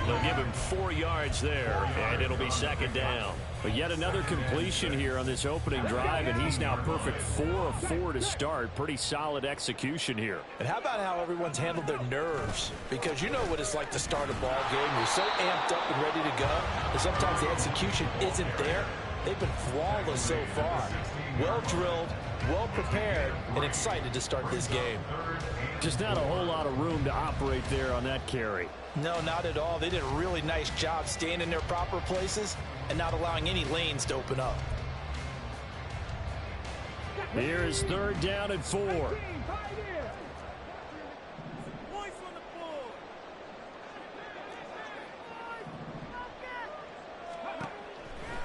They'll give him 4 yards there, and it'll be second down. But yet another completion here on this opening drive, and he's now perfect 4 of 4 to start. Pretty solid execution here. And how about how everyone's handled their nerves? Because you know what it's like to start a ball game. You're so amped up and ready to go, and sometimes the execution isn't there. They've been flawless so far. Well drilled, well prepared, and excited to start this game. Just not a whole lot of room to operate there on that carry. No, not at all. They did a really nice job staying in their proper places and not allowing any lanes to open up. Here is third down and 4.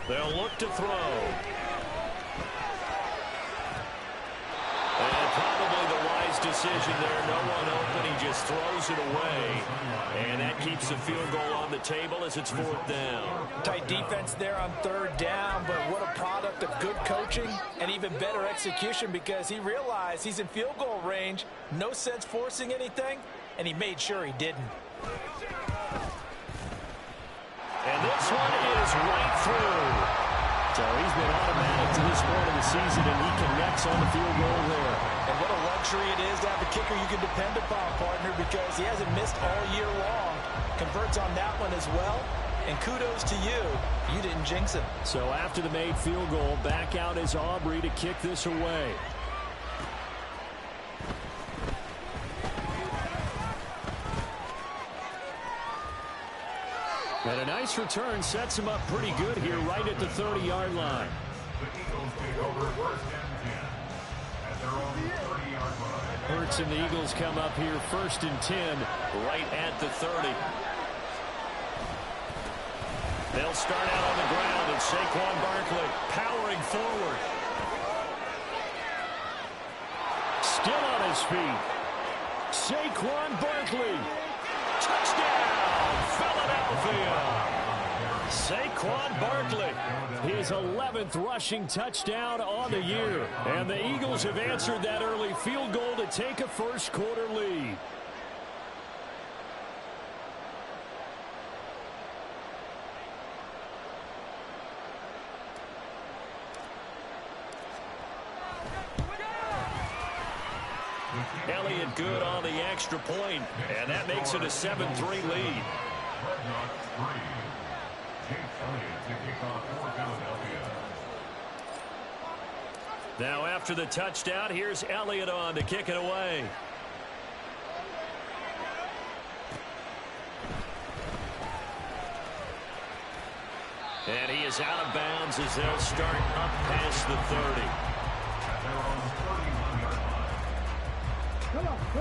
They'll look to throw. And probably the wise decision there. No one open. He just throws it away. And that keeps the field goal on the table as it's 4th down. Tight defense there on third down, but what a product of good coaching and even better execution, because he realized he's in field goal range. No sense forcing anything, and he made sure he didn't. And this one is right through. So he's been automatic to this point of the season, and he connects on the field goal there. And what a luxury it is to have a kicker you can depend upon, partner, because he hasn't missed all year long. Converts on that one as well. And kudos to you. You didn't jinx him. So after the made field goal, back out is Aubrey to kick this away. And a nice return sets him up pretty good here right at the 30-yard line. The Eagles take over 1st and 10 at their own 30-yard line. Hurts and the Eagles come up here 1st and 10 right at the 30. They'll start out on the ground, and Saquon Barkley powering forward. Still on his feet. Saquon Barkley. Touchdown, Philadelphia. Saquon Barkley, his 11th rushing touchdown on the year. And the Eagles have answered that early field goal to take a first-quarter lead. Elliott good on the extra point, and that makes it a 7-3 lead. Now after the touchdown, here's Elliott on to kick it away. And he is out of bounds as they'll start up past the 30.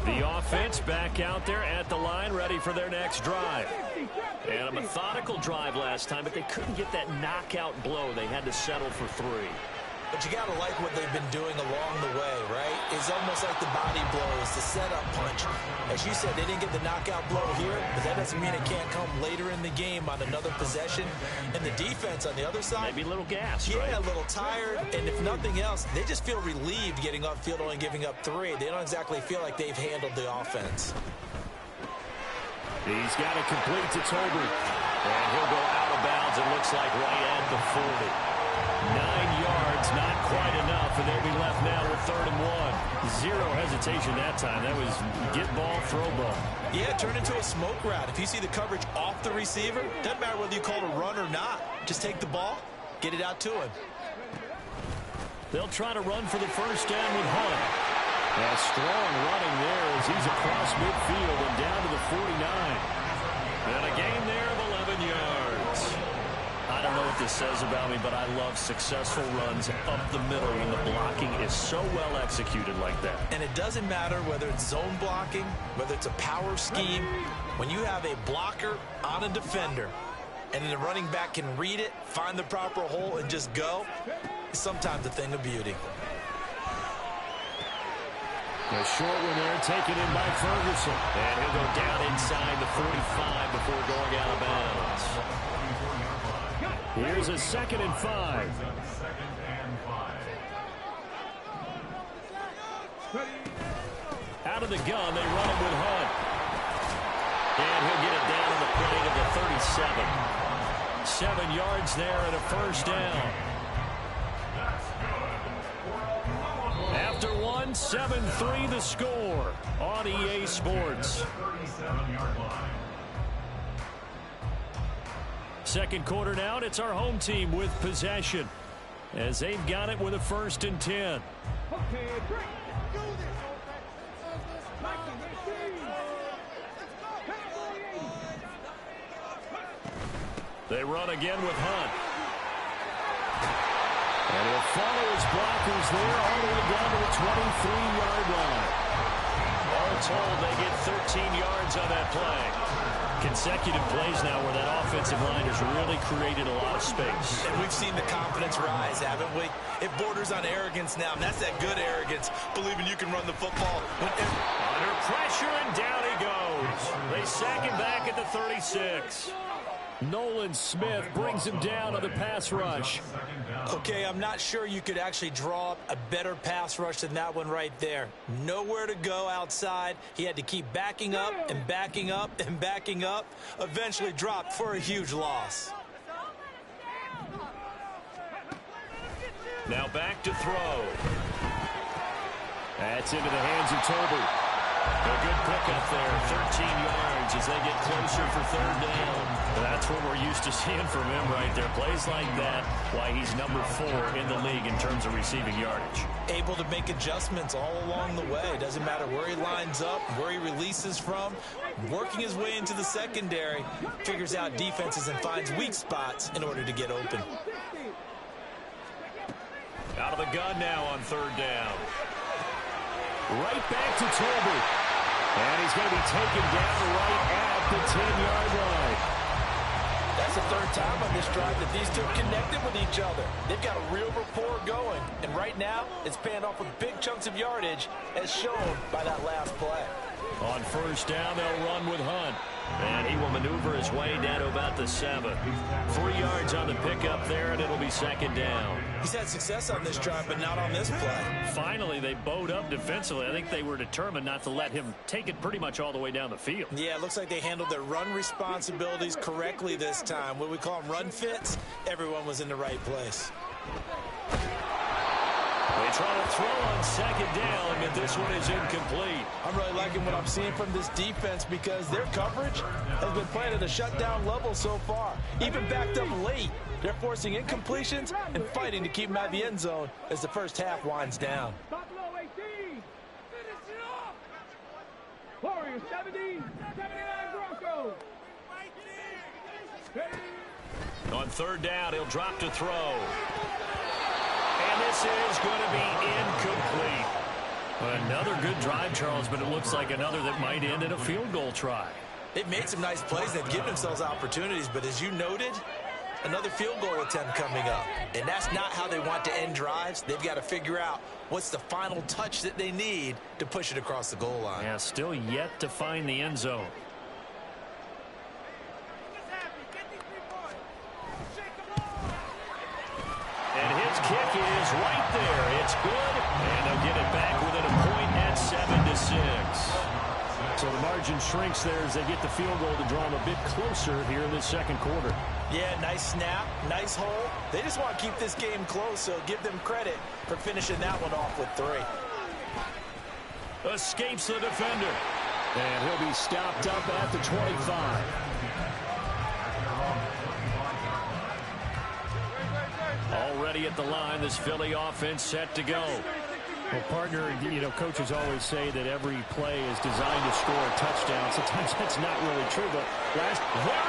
The offense back out there at the line, ready for their next drive. And a methodical drive last time, but they couldn't get that knockout blow. They had to settle for 3. But you got to like what they've been doing along the way, right? It's almost like the body blows, the setup punch. As you said, they didn't get the knockout blow here, but that doesn't mean it can't come later in the game on another possession. And the defense on the other side, maybe a little gassed, yeah, right? a little tired. And if nothing else, they just feel relieved getting upfield, only giving up 3. They don't exactly feel like they've handled the offense. He's got it complete to Tolbert. And he'll go out of bounds, it looks like, right at the 40. 9 yards, not quite enough, and they'll be left now with 3rd and 1. Zero hesitation that time. That was get ball, throw ball. Yeah, turn into a smoke route. If you see the coverage off the receiver, doesn't matter whether you call it a run or not. Just take the ball, get it out to him. They'll try to run for the first down with Hunt. A strong running there as he's across midfield and down to the 49. And a gain there of 11 yards. I don't know what this says about me, but I love successful runs up the middle when the blocking is so well executed like that. And it doesn't matter whether it's zone blocking, whether it's a power scheme. When you have a blocker on a defender and the running back can read it, find the proper hole, and just go, it's sometimes a thing of beauty. A short one there, taken in by Ferguson. And he'll go down inside the 45 before going out of bounds. Here's a 2nd and 5. Out of the gun, they run it with Hunt. And he'll get it down in the plane of the 37. 7 yards there and a first down. After one, 7-3 the score on EA Sports. Second quarter now, and it's our home team with possession as they've got it with a 1st and 10. They run again with Hunt. And he'll follow his blockers there all the way down to the 23-yard line. All told, they get 13 yards on that play. Consecutive plays now where that offensive line has really created a lot of space. And we've seen the confidence rise, haven't we? It borders on arrogance now, and that's that good arrogance, believing you can run the football. Under pressure, and down he goes. They sack him back at the 36. Nolan Smith brings him down on the pass rush. Okay, I'm not sure you could actually draw up a better pass rush than that one right there. Nowhere to go outside. He had to keep backing up and backing up and backing up. Eventually dropped for a huge loss. Now back to throw. That's into the hands of Toby. A good pickup there, 13 yards as they get closer for 3rd down. That's what we're used to seeing from him right there. Plays like that, why he's number 4 in the league in terms of receiving yardage. Able to make adjustments all along the way. Doesn't matter where he lines up, where he releases from. Working his way into the secondary, figures out defenses and finds weak spots in order to get open. Out of the gun now on 3rd down. Right back to Toby. And he's going to be taken down right at the 10-yard line. That's the 3rd time on this drive that these two connected with each other. They've got a real rapport going. And right now, it's paying off with big chunks of yardage, as shown by that last play. On 1st down, they'll run with Hunt. And he will maneuver his way down to about the 7. 3 yards on the pickup there, and it'll be 2nd down. He's had success on this drive, but not on this play. Finally, they bowed up defensively. I think they were determined not to let him take it pretty much all the way down the field. Yeah, it looks like they handled their run responsibilities correctly this time. What we call them run fits, everyone was in the right place. They try to throw on 2nd down, but this one is incomplete. I'm really liking what I'm seeing from this defense because their coverage has been playing at a shutdown level so far. Even backed up late, they're forcing incompletions and fighting to keep them out of the end zone as the first half winds down. Warriors 70, 79 Broncos. On 3rd down, he'll drop to throw. And this is going to be incomplete. Another good drive, Charles, but it looks like another that might end in a field goal try. They've made some nice plays. They've given themselves opportunities, but as you noted, another field goal attempt coming up. And that's not how they want to end drives. They've got to figure out what's the final touch that they need to push it across the goal line. Yeah, still yet to find the end zone. And his kick is right there. It's good, and they'll get it back within a point at 7-6. So the margin shrinks there as they get the field goal to draw them a bit closer here in this 2nd quarter. Yeah, nice snap, nice hole. They just want to keep this game close, so give them credit for finishing that one off with 3. Escapes the defender. And he'll be stopped up at the 25. Already at the line, this Philly offense set to go. Well, partner, you know, coaches always say that every play is designed to score a touchdown. Sometimes that's not really true, but there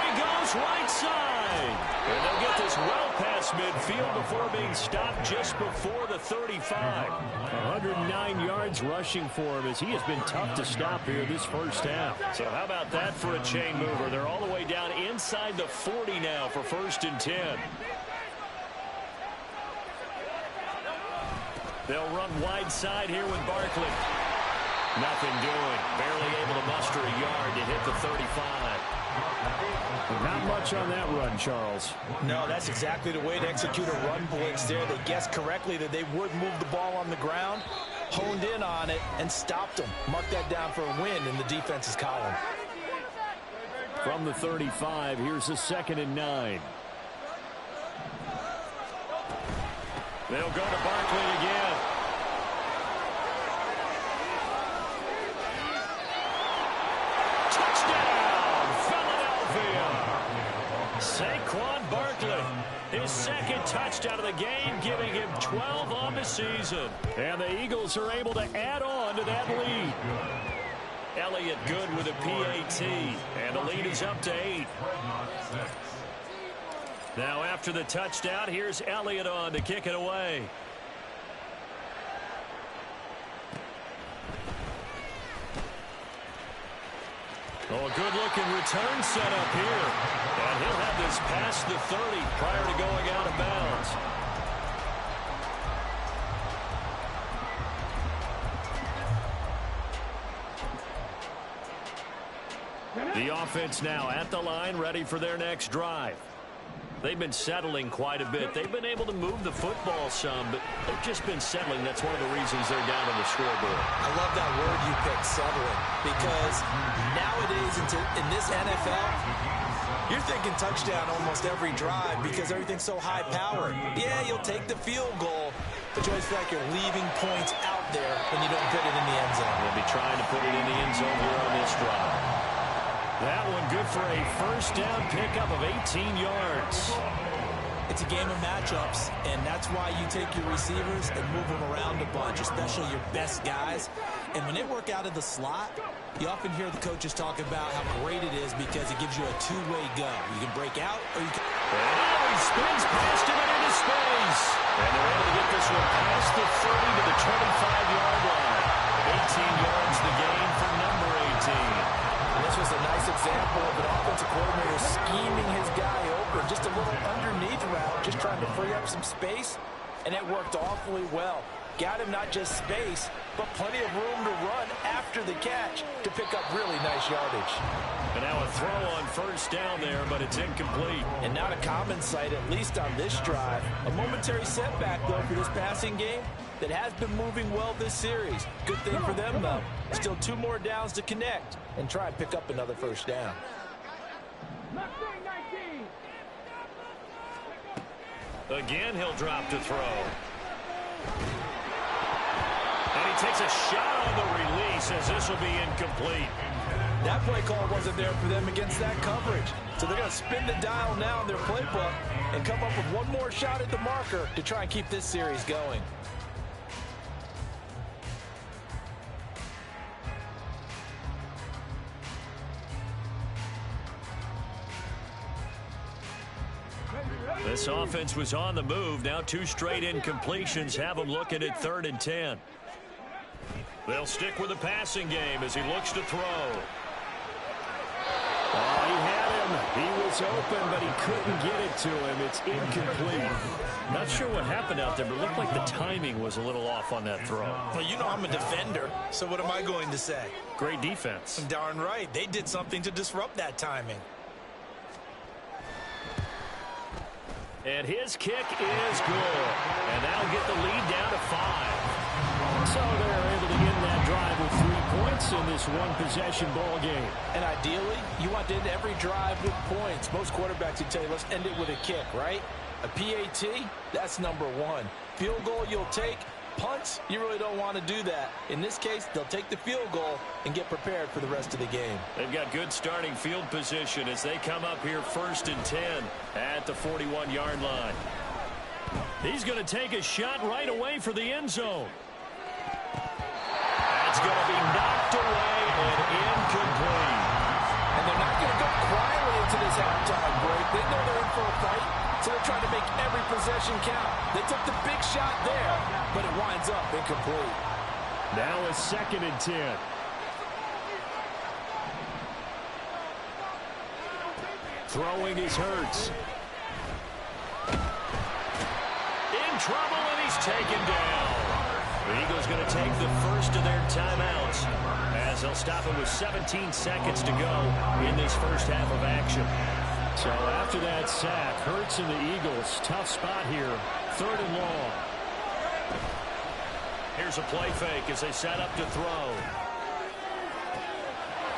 he goes, right side. And they'll get this well past midfield before being stopped just before the 35. 109 yards rushing for him as he has been tough to stop here this first half. So how about that for a chain mover? They're all the way down inside the 40 now for 1st and 10. They'll run wide side here with Barkley. Nothing doing. Barely able to muster a yard to hit the 35. Not much on that run, Charles. No, that's exactly the way to execute a run blitz there. They guessed correctly that they would move the ball on the ground, honed in on it, and stopped them. Mark that down for a win in the defense's column. From the 35, here's a 2nd and 9. They'll go to Barkley again. Touchdown, Philadelphia. Saquon Barkley, his 2nd touchdown of the game, giving him 12 on the season. And the Eagles are able to add on to that lead. Elliott good with a PAT, and the lead is up to 8. Now after the touchdown, here's Elliott on to kick it away. Oh, a good-looking return set up here. And he'll have this past the 30 prior to going out of bounds. The offense now at the line, ready for their next drive. They've been settling quite a bit. They've been able to move the football some, but they've just been settling. That's one of the reasons they're down on the scoreboard. I love that word you picked, settling, because nowadays in this NFL, you're thinking touchdown almost every drive because everything's so high-powered. Yeah, you'll take the field goal, but you always feel like you're leaving points out there when you don't put it in the end zone. They'll be trying to put it in the end zone here on this drive. That one good for a first down pickup of 18 yards. It's a game of matchups, and that's why you take your receivers and move them around a bunch, especially your best guys. And when they work out of the slot, you often hear the coaches talk about how great it is because it gives you a two-way go. You can break out or you can... Oh, he spins past him and into space. And they're able to get this one past the 30 to the 25-yard line. 18 yards the gain for number 18. This was a nice example of an offensive coordinator scheming his guy open. Just a little underneath route, just trying to free up some space, and it worked awfully well. Got him not just space, but plenty of room to run after the catch to pick up really nice yardage. And now a throw on first down there, but it's incomplete. And not a common sight, at least on this drive. A momentary setback, though, for this passing game that has been moving well this series. Good thing for them, though. Still 2 more downs to connect and try and pick up another first down. Again, he'll drop to throw. And he takes a shot on the release as this will be incomplete. That play call wasn't there for them against that coverage. So they're going to spin the dial now in their playbook and come up with one more shot at the marker to try and keep this series going. This offense was on the move. Now 2 straight incompletions have them looking at 3rd and 10. They'll stick with the passing game as he looks to throw. Oh, he had him. He was open, but he couldn't get it to him. It's incomplete. Not sure what happened out there, but it looked like the timing was a little off on that throw. Well, you know I'm a defender, so what am I going to say? Great defense. Darn right. They did something to disrupt that timing. And his kick is good. And that'll get the lead down to 5. So they're able to end that drive with 3 points in this one-possession ball game. And ideally, you want to end every drive with points. Most quarterbacks would tell you, let's end it with a kick, right? A PAT, that's number 1. Field goal you'll take. Punts, you really don't want to do that. In this case, they'll take the field goal and get prepared for the rest of the game. They've got good starting field position as they come up here 1st and 10 at the 41-yard line. He's going to take a shot right away for the end zone. That's going to be knocked away and incomplete. And they're not going to go quietly into this halftime break. They know they're in for a fight, so they're trying to make every possession count. They took the big shot there, but it winds up incomplete. Now a 2nd and 10. Throwing is Hurts. In trouble, and he's taken down. The Eagles going to take the first of their timeouts as they'll stop it with 17 seconds to go in this first half of action. So after that sack, Hurts and the Eagles, tough spot here, 3rd and long. Here's a play fake as they set up to throw.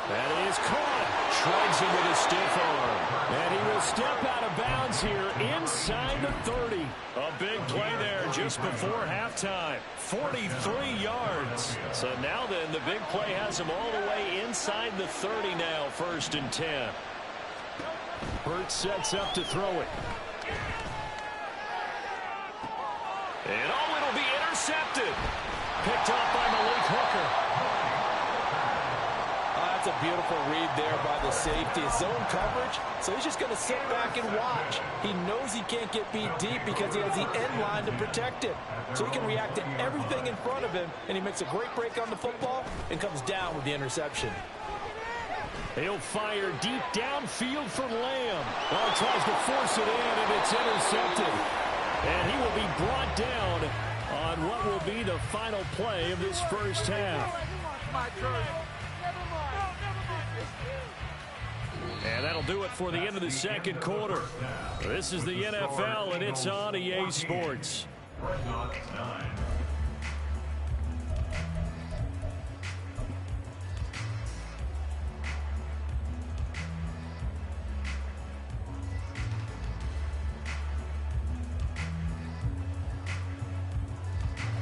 That is caught. Shreds him with a stiff arm. And he will step out of bounds here inside the 30. A big play there just before halftime. 43 yards. So now then, the big play has him all the way inside the 30 now, 1st and 10. Hurts sets up to throw it. And it'll be intercepted. Picked up by Malik Hooker. That's a beautiful read there by the safety. Zone coverage, so he's just going to sit back and watch. He knows he can't get beat deep because he has the end line to protect it. So he can react to everything in front of him, and he makes a great break on the football and comes down with the interception. He'll fire deep downfield for Lamb. Oh, tries to force it in, and it's intercepted. And he will be brought down on what will be the final play of this first half. And that'll do it for the end of the second quarter. This is the NFL, and it's on EA Sports.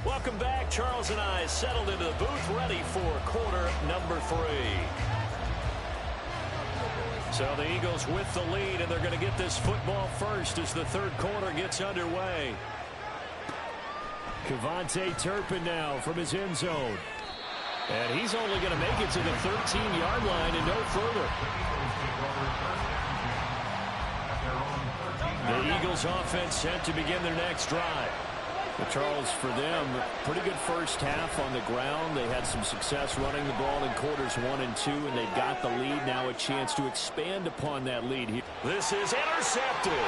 Welcome back. Charles and I settled into the booth, ready for quarter number 3. So the Eagles with the lead, and they're going to get this football first as the third quarter gets underway. Kevontae Turpin now from his end zone. And he's only going to make it to the 13-yard line and no further. The Eagles offense set to begin their next drive. Well, Charles, for them, pretty good first half on the ground. They had some success running the ball in quarters 1 and 2, and they got the lead. Now a chance to expand upon that lead here. This is intercepted.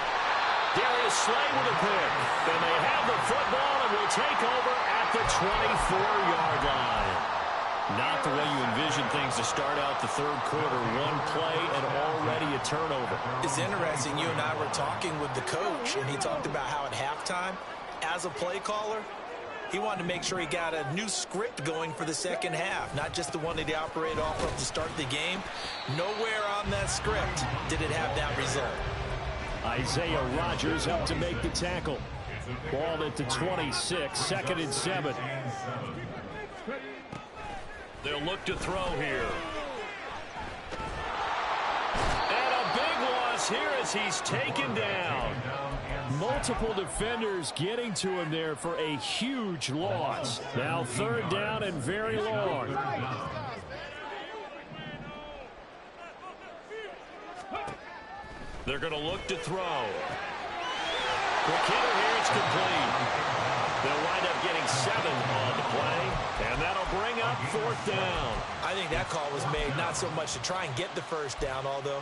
Darius Slay with a pick. And they have the football and will take over at the 24-yard line. Not the way you envision things to start out the third quarter. One play and already a turnover. It's interesting. You and I were talking with the coach, and he talked about how at halftime, as a play caller, he wanted to make sure he got a new script going for the second half, not just the one that he operated off of to start the game. Nowhere on that script did it have that result. Isaiah Rodgers up to make the tackle. Ball at the 26, 2nd and 7. They'll look to throw here. And a big loss here as he's taken down. Multiple defenders getting to him there for a huge loss. Now 3rd down and very long. They're going to look to throw. Quick hitter here, it's complete. They'll wind up getting 7 on the play, and that'll bring up 4th down. I think that call was made not so much to try and get the first down, although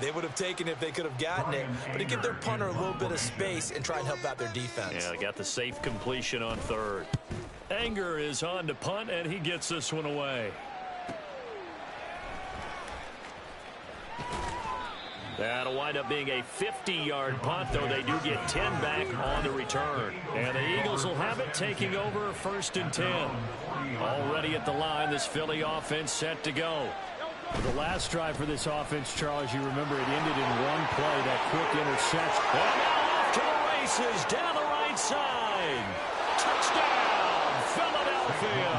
they would have taken it if they could have gotten it, but to give their punter a little bit of space and try and help out their defense. Yeah, they got the safe completion on 3rd. Anger is on to punt, and he gets this one away. That'll wind up being a 50-yard punt, though they do get 10 back on the return. And the Eagles will have it taking over 1st and 10. Already at the line, this Philly offense set to go. The last drive for this offense, Charles, you remember it ended in one play, that quick interception. And now off to the races, down the right side. Touchdown, Philadelphia.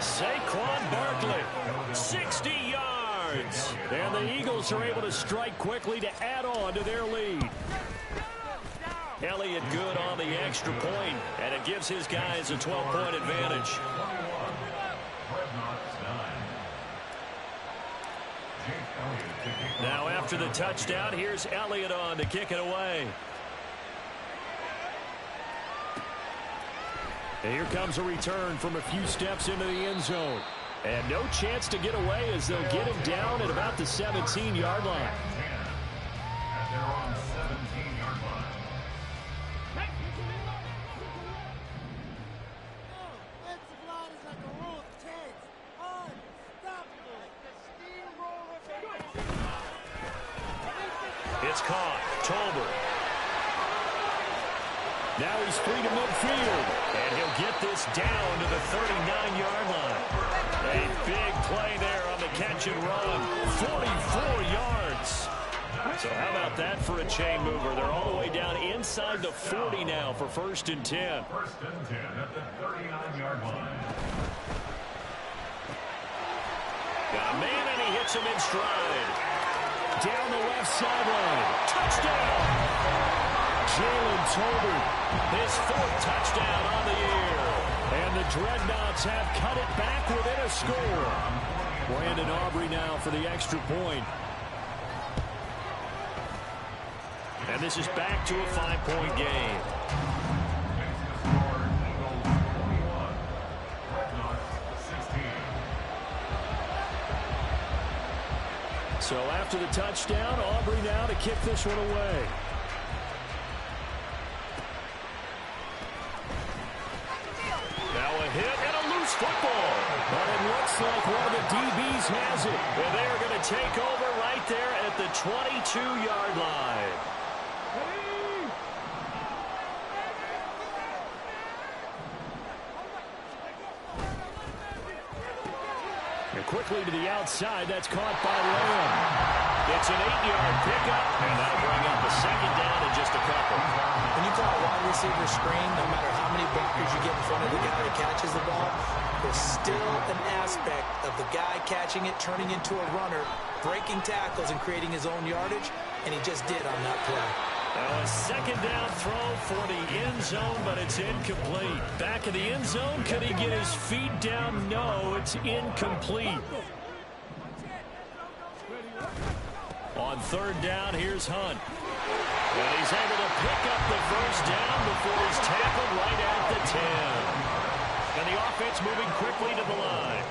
Saquon Barkley, 60 yards. And the Eagles are able to strike quickly to add on to their lead. Elliott good on the extra point, and it gives his guys a 12-point advantage. Now after the touchdown, here's Elliott on to kick it away. And here comes a return from a few steps into the end zone. And no chance to get away as they'll get him down at about the 17-yard line. It's caught. Tolbert. Now he's free to midfield. And he'll get this down to the 39-yard line. A big play there on the catch and run. 44 yards. So how about that for a chain mover? They're all the way down inside the 40 now for 1st and 10. 1st and 10 at the 39-yard line. Got a man, and he hits him in stride. Down the left sideline. Touchdown! Jalen Tolbert, his 4th touchdown on the year. And the Dreadnoughts have cut it back within a score. Brandon Aubrey now for the extra point. And this is back to a 5-point game. So after the touchdown, Aubrey now to kick this one away. Now a hit and a loose football. But it looks like one of the DBs has it. And they are going to take over right there at the 22-yard line. And quickly to the outside, that's caught by Lamb. It's an 8-yard pickup, and that'll bring up a 2nd down in just a couple. When you call a wide receiver screen, no matter how many blockers you get in front of the guy that catches the ball, there's still an aspect of the guy catching it, turning into a runner, breaking tackles and creating his own yardage, and he just did on that play. Now a 2nd down throw for the end zone, but it's incomplete. Back in the end zone, can he get his feet down? No, it's incomplete. On 3rd down, here's Hunt. And he's able to pick up the 1st down before he's tackled right at the 10. And the offense moving quickly to the line.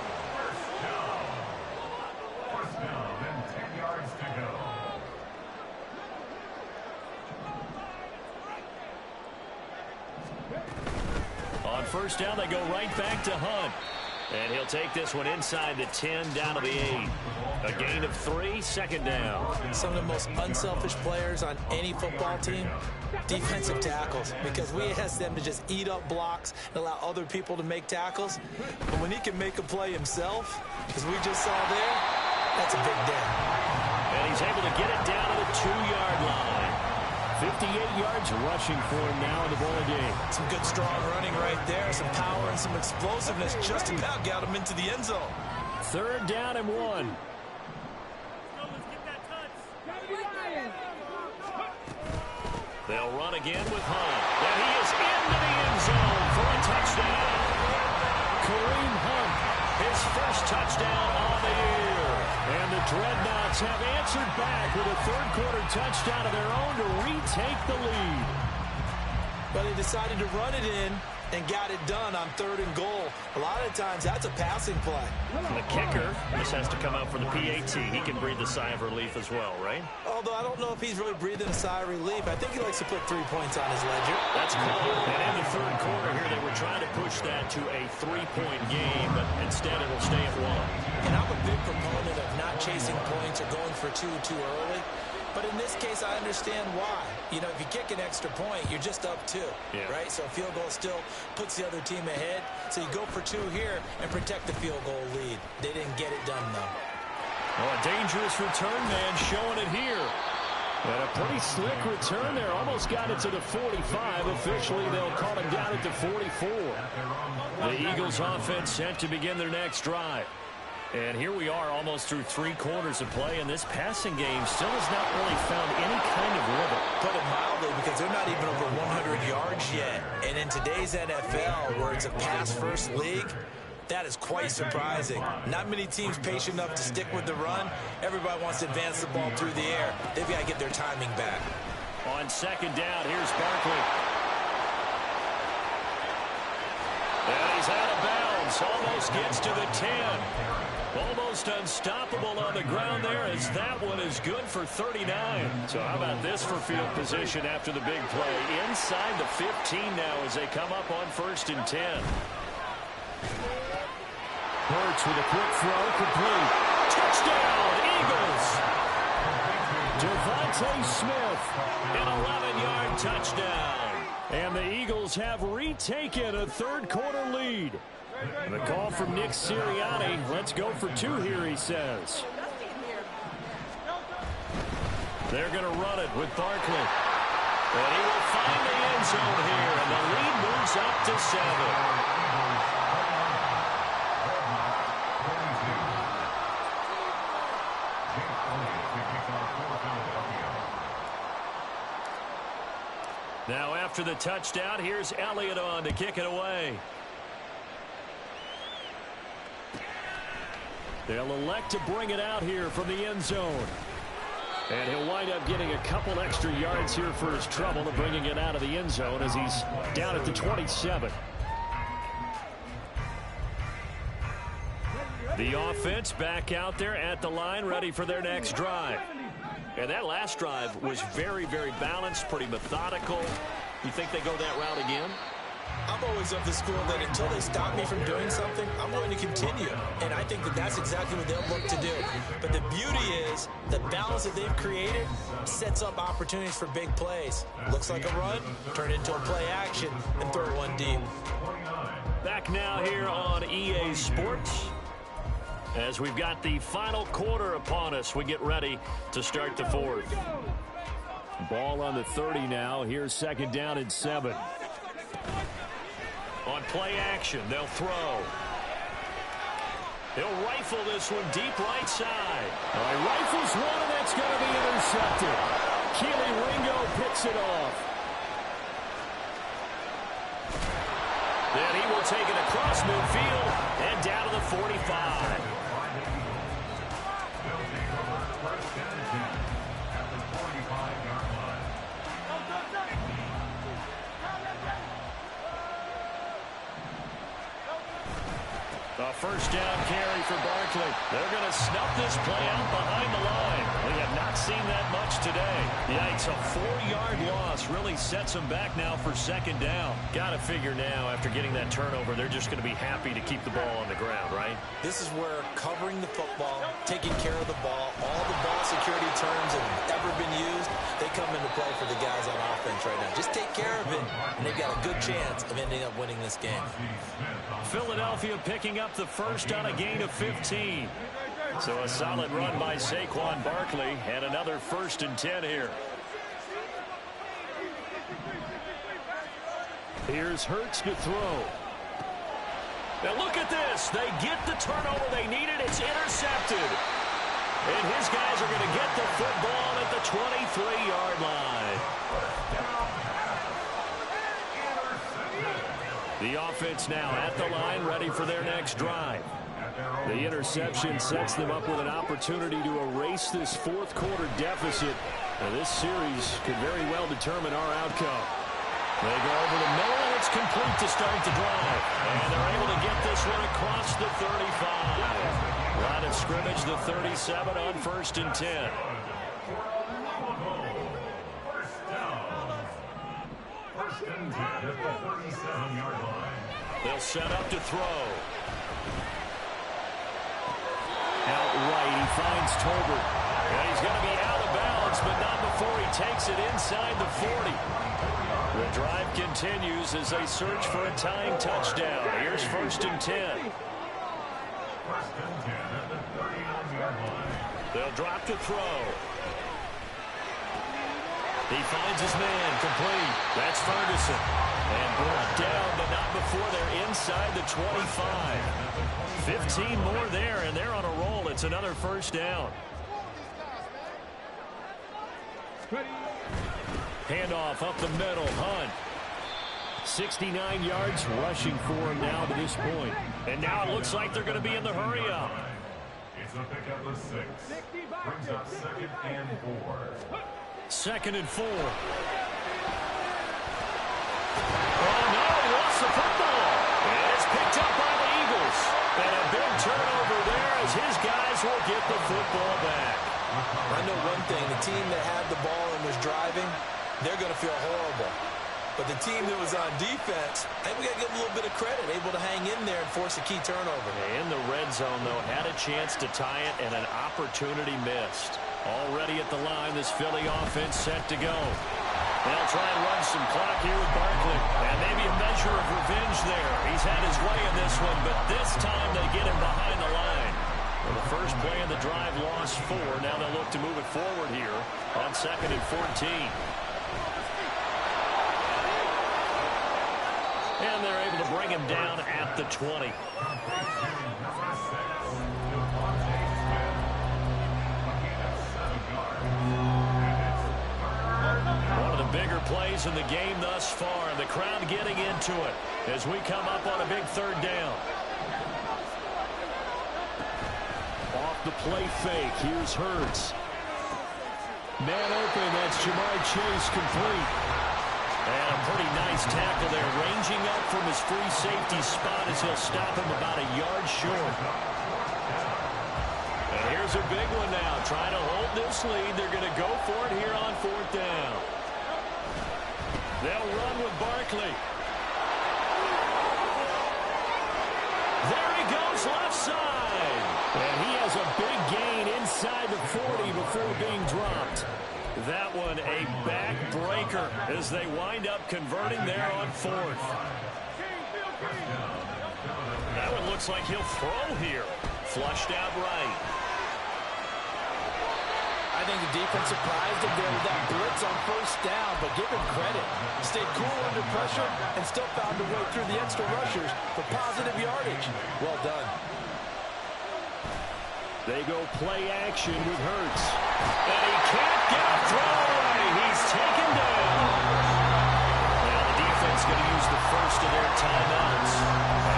1st down and 10 yards to go. On 1st down, they go right back to Hunt. And he'll take this one inside the 10, down to the 8. A gain of 3, 2nd down. Some of the most unselfish players on any football team, defensive tackles, because we ask them to just eat up blocks and allow other people to make tackles. But when he can make a play himself, as we just saw there, that's a big day. And he's able to get it down to the 2-yard line. 58 yards rushing for him now in the ball game. Some good strong running right there, some power and some explosiveness just about got him into the end zone. 3rd down and 1. They'll run again with Hunt. And he is into the end zone for a touchdown. Kareem Hunt, his 1st touchdown on the year. And the Dreadnoughts have answered back with a 3rd-quarter touchdown of their own to retake the lead. But they decided to run it in and got it done on 3rd and goal. A lot of times, that's a passing play. The kicker just has to come out for the PAT. He can breathe a sigh of relief as well, right? Although I don't know if he's really breathing a sigh of relief. I think he likes to put 3 points on his ledger. That's cool. And in the 3rd quarter here, they were trying to push that to a 3-point game, but instead it'll stay at 1. And I'm a big proponent of not chasing points or going for 2 too early. But in this case, I understand why. You know, if you kick an extra point, you're just up 2, right? So a field goal still puts the other team ahead. So you go for 2 here and protect the field goal lead. They didn't get it done, though. Well, a dangerous return man showing it here. And a pretty slick return there. Almost got it to the 45. Officially, they'll call him down at the 44. The Eagles offense set to begin their next drive. And here we are almost through 3 quarters of play, and this passing game still has not really found any kind of rhythm. Put it mildly, because they're not even over 100 yards yet. And in today's NFL, where it's a pass-first league, that is quite surprising. Not many teams patient enough to stick with the run. Everybody wants to advance the ball through the air. They've got to get their timing back. On 2nd down, here's Barkley. And he's out of bounds. Almost gets to the 10. Almost unstoppable on the ground there, as that one is good for 39. So how about this for field position after the big play? Inside the 15 now as they come up on 1st and 10. Hurts with a quick throw, complete. Touchdown, Eagles! DeVonta Smith, an 11-yard touchdown. And the Eagles have retaken a third-quarter lead. The call from Nick Sirianni. Let's go for two here, he says. They're going to run it with Barkley. And he will find the end zone here, and the lead moves up to 7. Now after the touchdown, here's Elliott on to kick it away. They'll elect to bring it out here from the end zone. And he'll wind up getting a couple extra yards here for his trouble of bringing it out of the end zone as he's down at the 27. The offense back out there at the line, ready for their next drive. And that last drive was very, very balanced, pretty methodical. You think they go that route again? I'm always of the school that until they stop me from doing something, I'm going to continue. And I think that that's exactly what they'll look to do. But the beauty is the balance that they've created sets up opportunities for big plays. Looks like a run, turn it into a play action, and throw one deep. Back now here on EA Sports. As we've got the final quarter upon us, we get ready to start the fourth. Ball on the 30 now. Here's second down and 7. On play action, they'll throw. He'll rifle this one deep right side. Rifles one, and that's going to be intercepted. Keely Ringo picks it off. Then he will take it across midfield and down to the 45. A first down carry for Barkley. They're going to snuff this play out behind the line. We have not seen that much today. Yikes, a 4-yard loss really sets them back now for second down. Got to figure now, after getting that turnover, they're just going to be happy to keep the ball on the ground, right? This is where covering the football, taking care of the ball, all the ball security terms that have ever been used, they come into play for the guys on offense right now. Just take care of it, and they've got a good chance of ending up winning this game. Philadelphia picking up the first on a gain of 15. So a solid run by Saquon Barkley and another 1st and 10 here. Here's Hurts to throw. Now look at this. They get the turnover they needed. It's intercepted. And his guys are going to get the football at the 23-yard line. The offense now at the line, ready for their next drive. The interception sets them up with an opportunity to erase this fourth-quarter deficit. Now, this series could very well determine our outcome. They go over the middle, and it's complete to start the drive. And they're able to get this one across the 35. Line of scrimmage, the 37 on 1st and 10. They'll set up to throw. Outright, he finds Tolbert. And he's going to be out of bounds, but not before he takes it inside the 40. The drive continues as they search for a tying touchdown. Here's 1st and 10. They'll drop to throw. He finds his man, complete. That's Ferguson. And brought down, but not before they're inside the 25. 15 more there, and they're on a roll. It's another first down. Handoff up the middle, Hunt. 69 yards rushing for him now to this point. And now it looks like they're going to be in the hurry-up. It's a pickup of 6. Brings up 2nd and 4. 2nd and 4. Oh, no, he lost the football. And it's picked up by the Eagles. And a big turnover there as his guys will get the football back. I know one thing. The team that had the ball and was driving, they're going to feel horrible. But the team that was on defense, I think we got to give them a little bit of credit, able to hang in there and force a key turnover. In the red zone, though, had a chance to tie it and an opportunity missed. Already at the line, this Philly offense set to go. They'll try and run some clock here with Barkley. And maybe a measure of revenge there. He's had his way in this one, but this time they get him behind the line. Well, the first play in the drive lost 4. Now they'll look to move it forward here on 2nd and 14. And they're able to bring him down at the 20. One of the bigger plays in the game thus far, and the crowd getting into it as we come up on a big 3rd down. Off the play fake, here's Hurts. Man open, that's Jamar Chase complete. And a pretty nice tackle there, ranging up from his free safety spot as he'll stop him about a yard short. And here's a big one now, trying to hold this lead. They're going to go for it here on 4th down. They'll run with Barkley. There he goes, left side. And he has a big gain inside the 40 before being dropped. That one a backbreaker as they wind up converting there on 4th. That one looks like he'll throw here. Flushed out right. I think the defense surprised him there with that blitz on 1st down, but give him credit. Stayed cool under pressure and still found a way through the extra rushers for positive yardage. Well done. They go play action with Hurts. And he can't get a throw away. He's taken down. Now the defense going to use the first of their timeouts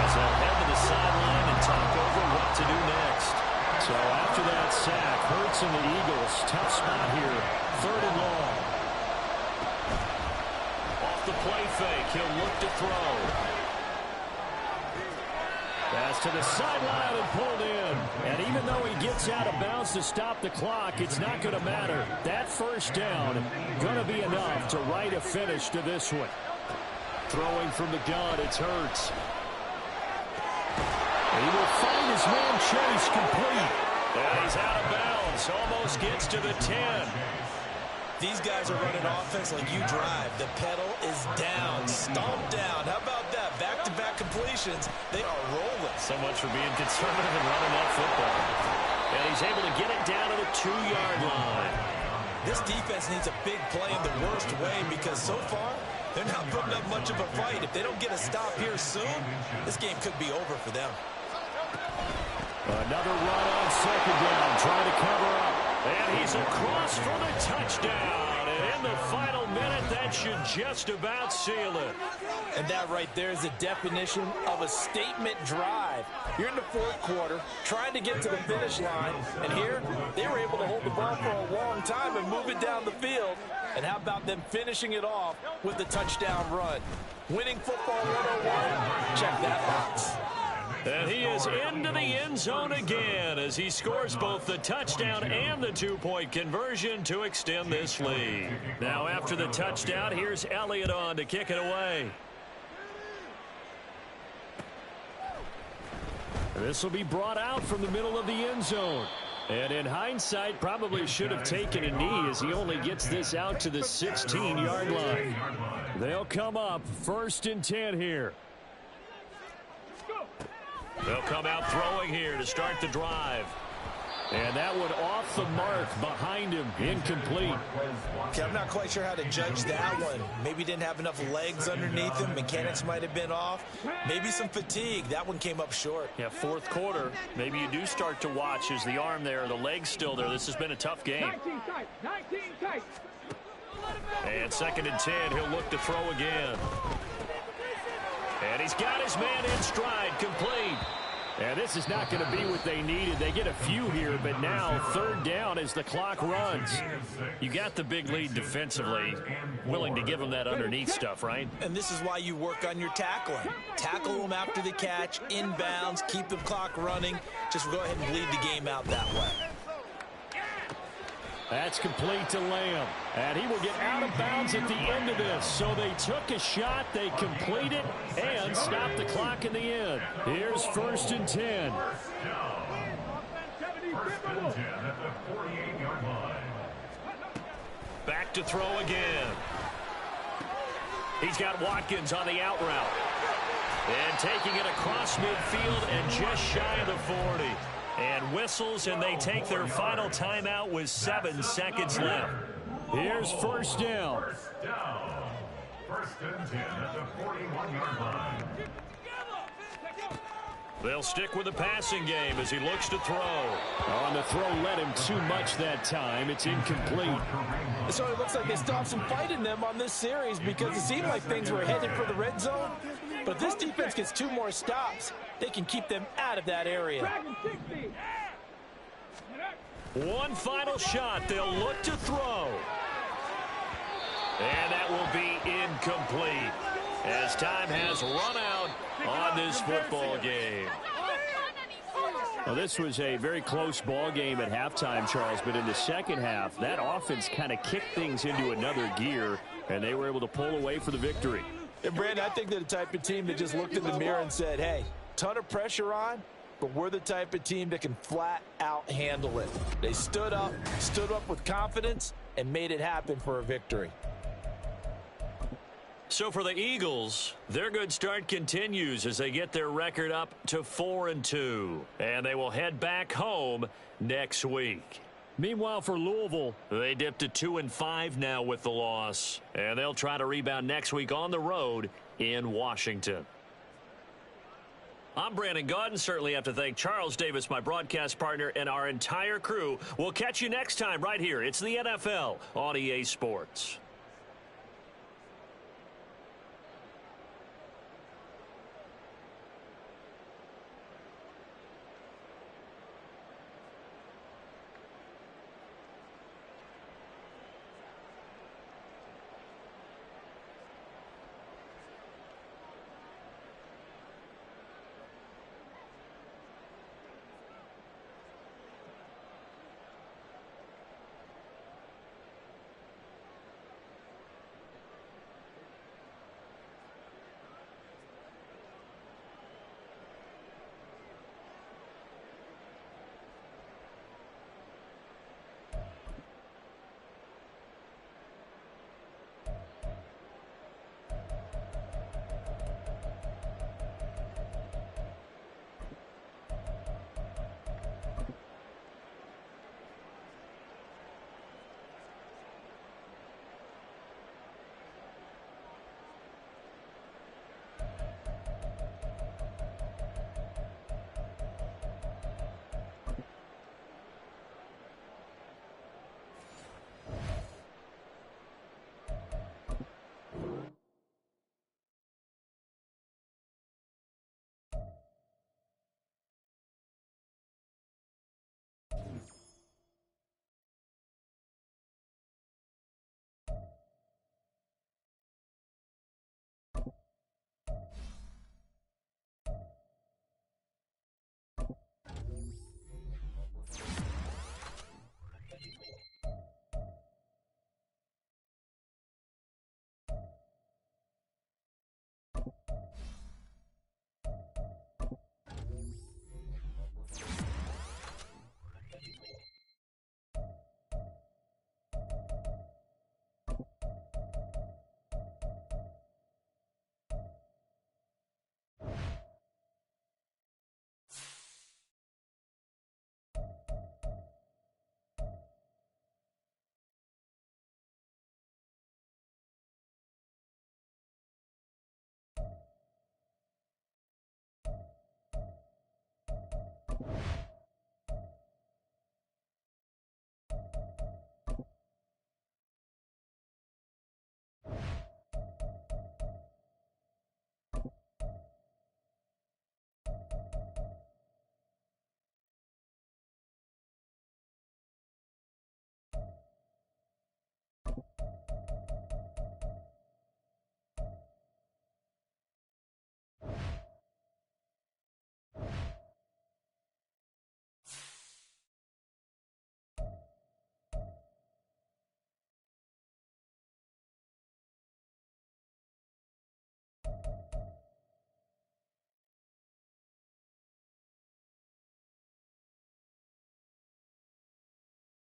as they'll head to the sideline and talk over what to do next. So after that sack, Hurts and the Eagles, tough spot here. 3rd and long. Off the play fake, he'll look to throw. Pass to the sideline and pulled in. And even though he gets out of bounds to stop the clock, it's not going to matter. That 1st down going to be enough to write a finish to this one. Throwing from the gun, it's Hurts. And he will find his man Chase complete. And he's out of bounds. Almost gets to the 10. These guys are running offense like you drive. The pedal is down, stomped down. How about that? Back-to-back completions. They are rolling. So much for being conservative and running that football. And he's able to get it down to the 2-yard line. This defense needs a big play in the worst way because so far, they're not putting up much of a fight. If they don't get a stop here soon, this game could be over for them. Another run on 2nd down, trying to cover up. And he's across for the touchdown. And in the final minute, that should just about seal it. And that right there is the definition of a statement drive. You're in the 4th quarter, trying to get to the finish line. And here, they were able to hold the ball for a long time and move it down the field. And how about them finishing it off with the touchdown run? Winning football 101, check that box. And he is into the end zone again as he scores both the touchdown and the 2-point conversion to extend this lead. Now after the touchdown, here's Elliott on to kick it away. This will be brought out from the middle of the end zone. And in hindsight, probably should have taken a knee as he only gets this out to the 16-yard line. They'll come up 1st and 10 here. They'll come out throwing here to start the drive. And that one off the mark behind him, incomplete. Okay, I'm not quite sure how to judge that one. Maybe didn't have enough legs underneath him. Mechanics might have been off. Maybe some fatigue. That one came up short. Yeah, 4th quarter. Maybe you do start to watch as the arm there, the leg's still there. This has been a tough game. 19 tight. And 2nd and 10, he'll look to throw again. And he's got his man in stride, complete. And this is not going to be what they needed. They get a few here, but now 3rd down as the clock runs. You got the big lead defensively. Willing to give them that underneath stuff, right? And this is why you work on your tackling. Tackle them after the catch, inbounds, keep the clock running. Just go ahead and bleed the game out that way. That's complete to Lamb. And he will get out of bounds at the end of this. So they took a shot, they complete it, and stop the clock in the end. Here's 1st and 10. First and 10 at the 48-yard line. back to throw again. He's got Watkins on the out route. And taking it across midfield and just shy of the 40. And whistles, and they take their final timeout with 7 seconds left. Here's first down. First down. First and 10 at the 41-yard line. They'll stick with the passing game as he looks to throw. On the throw, led him too much that time. It's incomplete. So it looks like they stopped some fight in them on this series because it seemed like things were headed for the red zone. But if this defense gets 2 more stops, they can keep them out of that area. One final shot. They'll look to throw. And that will be incomplete as time has run out on this football game. Well, this was a very close ball game at halftime, Charles, but in the second half, that offense kind of kicked things into another gear, and they were able to pull away for the victory. And Brandon, I think they're the type of team that just looked in the mirror and said, hey, ton of pressure on, but we're the type of team that can flat out handle it. They stood up with confidence, and made it happen for a victory. So for the Eagles, their good start continues as they get their record up to 4-2. And they will head back home next week. Meanwhile, for Louisville, they dipped to 2-5 now with the loss. And they'll try to rebound next week on the road in Washington. I'm Brandon Gaudin. Certainly have to thank Charles Davis, my broadcast partner, and our entire crew. We'll catch you next time right here. It's the NFL on EA Sports.